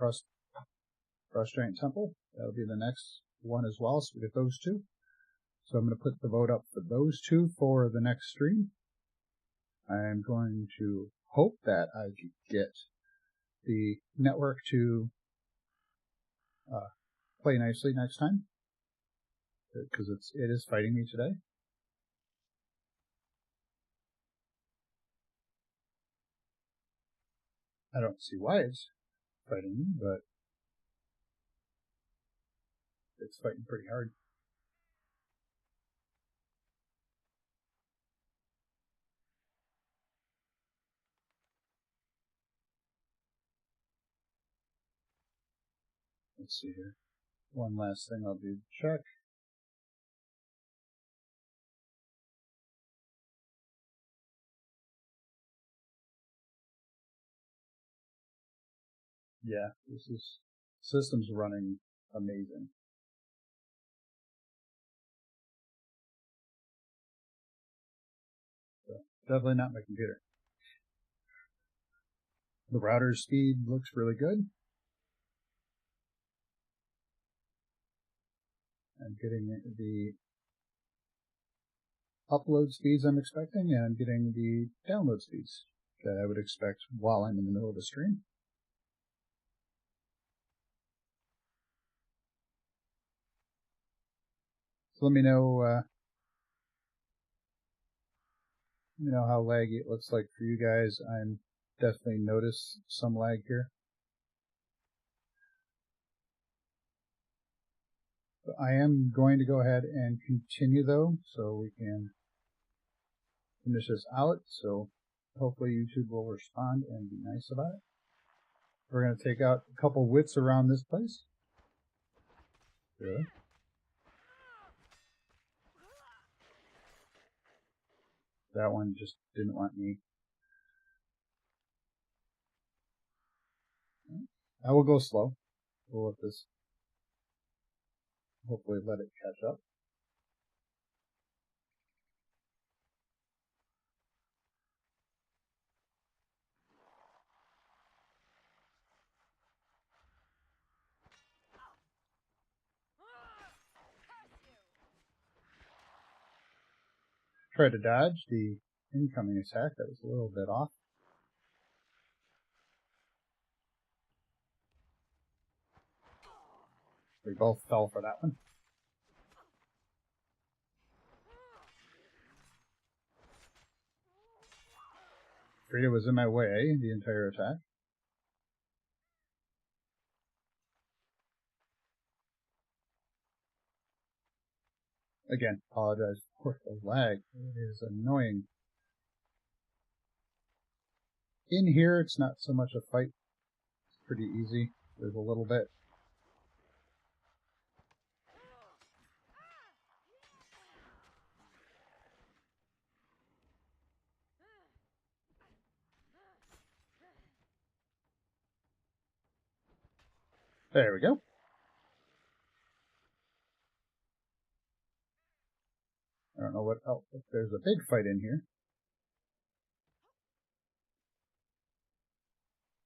Frost Giant Temple, that'll be the next one as well, so we get those two. So I'm going to put the vote up for those two for the next stream. I'm going to hope that I can get the network to play nicely next time, because it is fighting me today. I don't see why it's fighting me, but it's fighting pretty hard. Let's see here. One last thing I'll do to check. Yeah, system's running amazing. So definitely not my computer. The router speed looks really good. I'm getting the upload speeds I'm expecting, and I'm getting the download speeds that I would expect while I'm in the middle of the stream. So let me know how laggy it looks like for you guys. I'm definitely notice some lag here. But I am going to go ahead and continue though, so we can finish this out. So hopefully YouTube will respond and be nice about it. We're going to take out a couple widths around this place. Really? That one just didn't want me. I will go slow. We'll let this hopefully let it catch up. Tried to dodge the incoming attack. That was a little bit off. We both fell for that one. Frida was in my way the entire attack. Again, apologize for the lag. It is annoying. In here, it's not so much a fight. It's pretty easy. There's a little bit. There we go. I don't know what else. There's a big fight in here.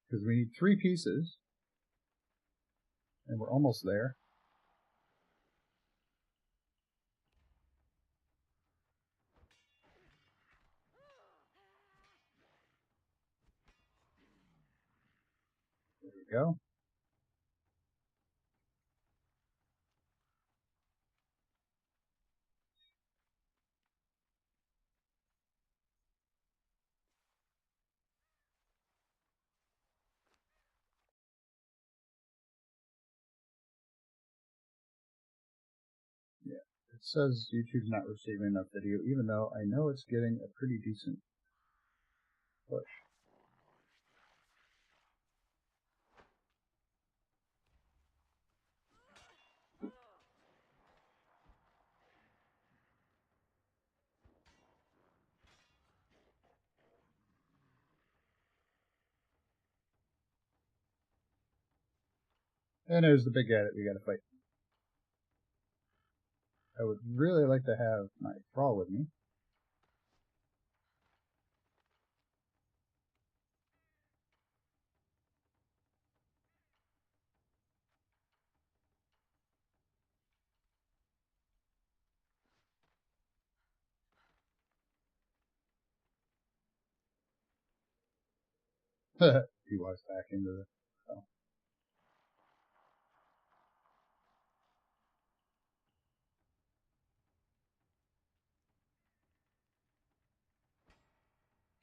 Because we need 3 pieces. And we're almost there. There we go. Yeah, it says YouTube's not receiving enough video, even though I know it's getting a pretty decent push. And there's the big guy that we gotta fight. I would really like to have my thrall with me. He walks back into the... Oh.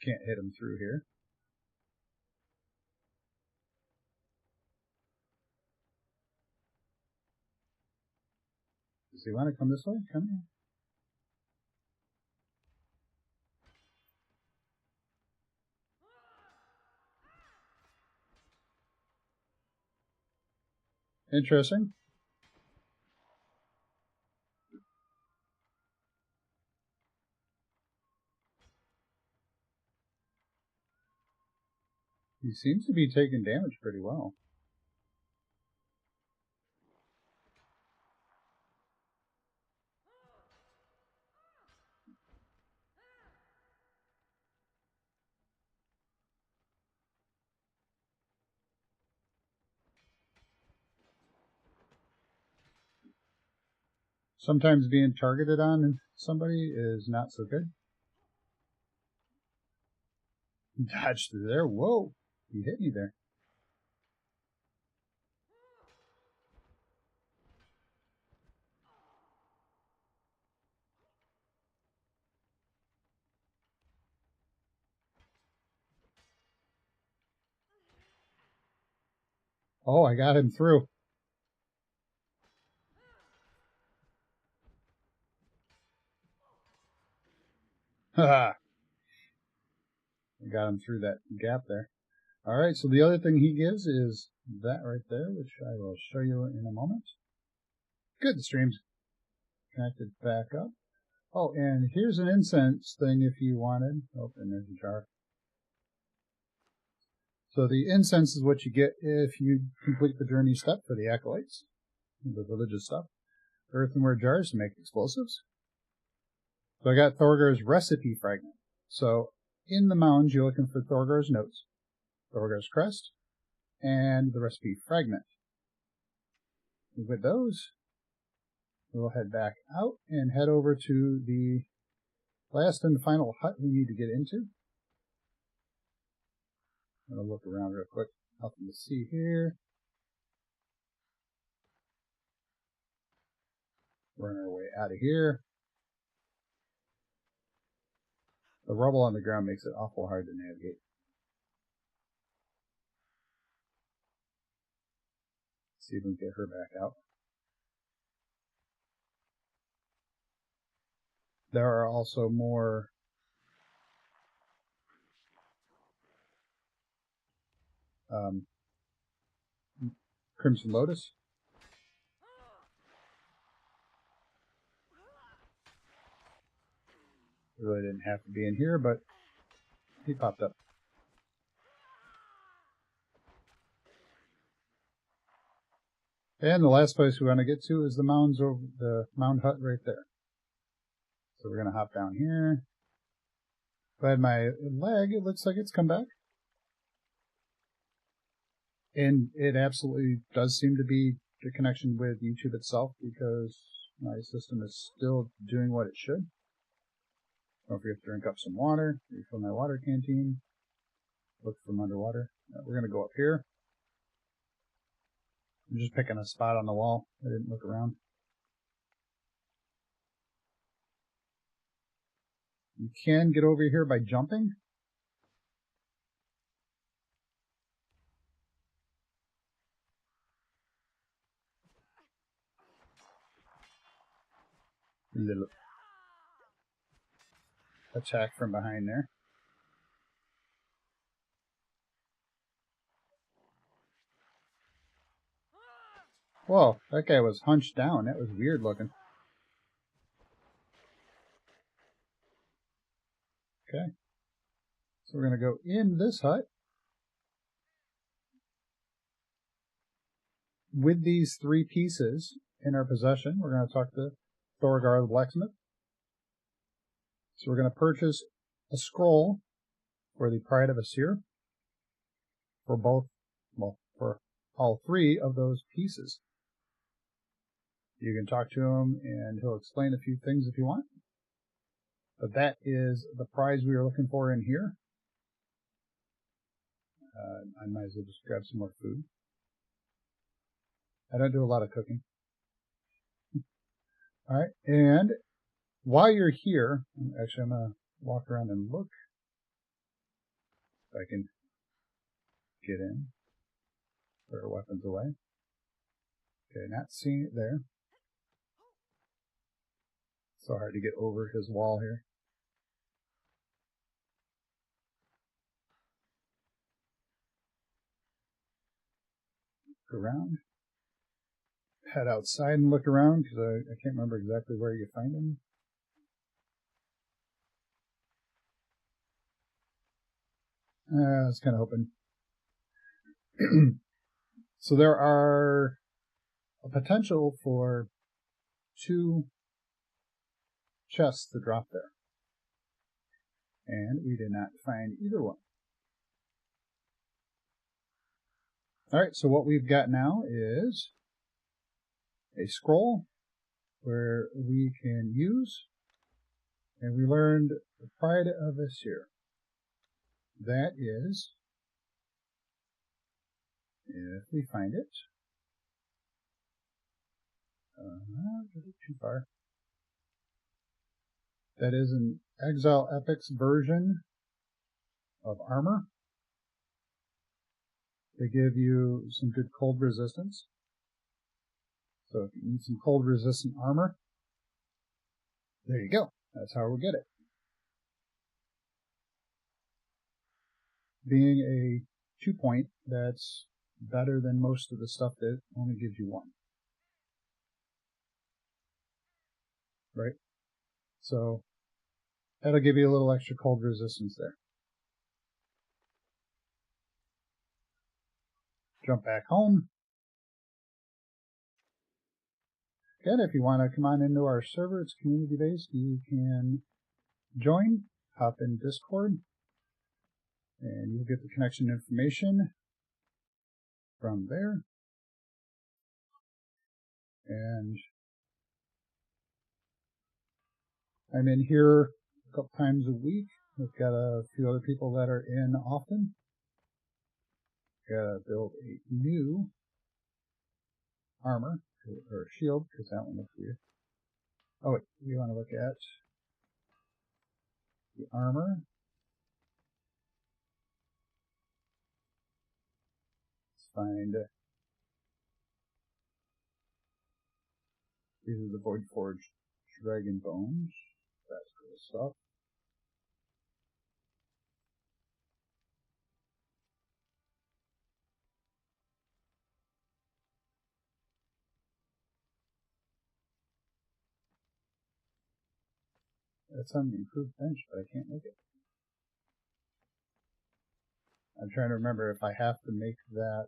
Can't hit him through here. Does he want to come this way? Come here. Interesting. He seems to be taking damage pretty well. Sometimes being targeted on somebody is not so good. Dodged through there. Whoa! He hit me there. Oh, I got him through. Haha. I got him through that gap there. Alright, so the other thing he gives is that right there, which I will show you in a moment. Good, the stream's connected back up. Oh, and here's an incense thing if you wanted. Oh, and there's a jar. So the incense is what you get if you complete the journey step for the acolytes, the religious stuff. Earthenware jars to make explosives. So I got Thorgar's recipe fragment. So in the mounds, you're looking for Thorgar's notes, Thorgar's crest, and the recipe fragment. With those, we'll head back out and head over to the last and final hut we need to get into. I'm going to look around real quick. Nothing to see here. Run our way out of here. The rubble on the ground makes it awful hard to navigate. See if we can get her back out. There are also more Crimson Lotus. Really didn't have to be in here, but he popped up. And the last place we want to get to is the mounds over the mound hut right there. So we're going to hop down here. Glad my lag, it looks like it's come back. And it absolutely does seem to be the connection with YouTube itself, because my system is still doing what it should. Don't forget to drink up some water, refill my water canteen, look from underwater. We're going to go up here. I'm just picking a spot on the wall. I didn't look around. You can get over here by jumping. Little attack from behind there. Whoa, that guy was hunched down. That was weird looking. Okay. So we're going to go in this hut. With these three pieces in our possession, we're going to talk to Thorgar the blacksmith. So we're going to purchase a scroll for the Pride of Asir for both, well, for all three of those pieces. You can talk to him and he'll explain a few things if you want. But that is the prize we are looking for in here. I might as well just grab some more food. I don't do a lot of cooking. Alright, and while you're here, actually I'm going to walk around and look if I can get in. Put our weapons away. Okay, not seeing it there. So hard to get over his wall here. Look around. Head outside and look around, because I can't remember exactly where you find him. I was kind of hoping. So there are a potential for 2 chests to drop there. And we did not find either one. Alright, so what we've got now is a scroll where we can use, and we learned the Pride of Asir. That is, if we find it, too far. That is an Exile Epic's version of armor. They give you some good cold resistance. So if you need some cold resistant armor, there you go. That's how we'll get it. Being a 2-point, that's better than most of the stuff that only gives you 1. Right? So that'll give you a little extra cold resistance there. Jump back home. And if you want to come on into our server, it's community based, you can join, hop in Discord, and you'll get the connection information from there. And I'm in here a couple times a week. We've got a few other people that are in often. Gotta build a new armor or shield because that one looks weird. Oh wait, we want to look at the armor. Let's find these are the Void Forged Dragon Bones. That's cool stuff. That's on the improved bench, but I can't make it. I'm trying to remember if I have to make that.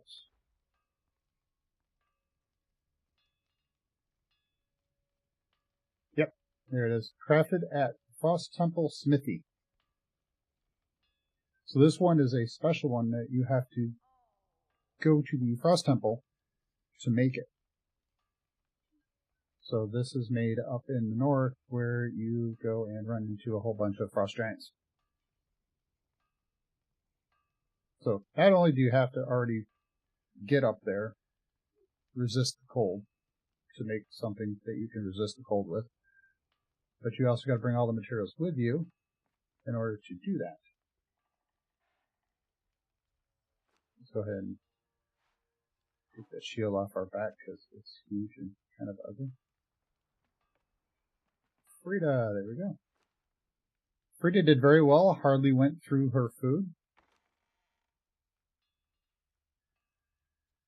Yep, there it is. Crafted at Frost Temple Smithy. So this one is a special one that you have to go to the Frost Temple to make it. So this is made up in the north where you go and run into a whole bunch of frost giants. So not only do you have to already get up there, resist the cold to make something that you can resist the cold with, but you also got to bring all the materials with you in order to do that. Let's go ahead and take that shield off our back because it's huge and kind of ugly. Frida, there we go. Frida did very well, hardly went through her food.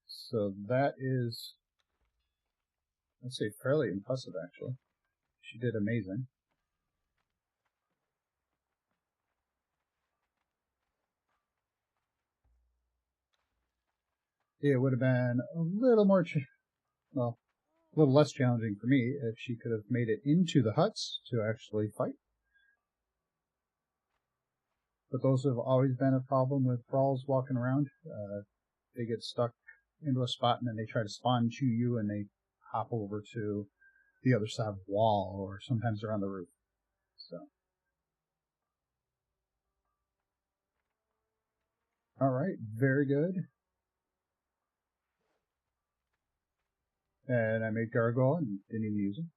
So that is, let's say, fairly impressive actually. She did amazing. It would have been a little more, well, a little less challenging for me if she could have made it into the huts to actually fight. But those have always been a problem with thralls walking around. They get stuck into a spot and then they try to spawn to you and they hop over to the other side of the wall or sometimes they're on the roof. So, all right, very good. And I made gargoyle and didn't even use them.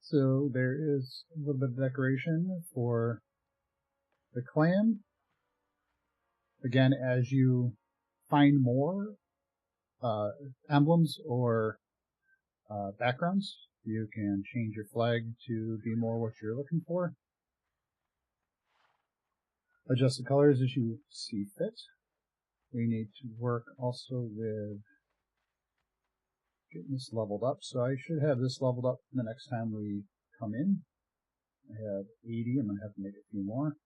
So there is a little bit of decoration for the clan. Again, as you find more emblems or backgrounds, you can change your flag to be more what you're looking for. Adjust the colors as you see fit. We need to work also with getting this leveled up. So I should have this leveled up the next time we come in. I have 80. I'm going to have to make a few more.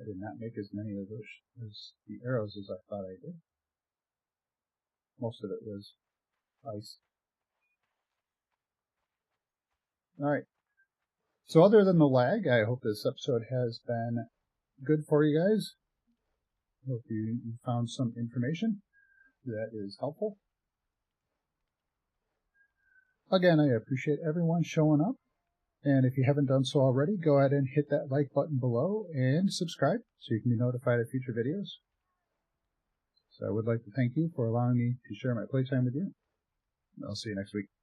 I did not make as many of those as the arrows as I thought I did. Most of it was ice. Alright. So other than the lag, I hope this episode has been good for you guys. Hope you found some information that is helpful. Again, I appreciate everyone showing up. And if you haven't done so already, go ahead and hit that like button below and subscribe so you can be notified of future videos. So I would like to thank you for allowing me to share my playtime with you. I'll see you next week.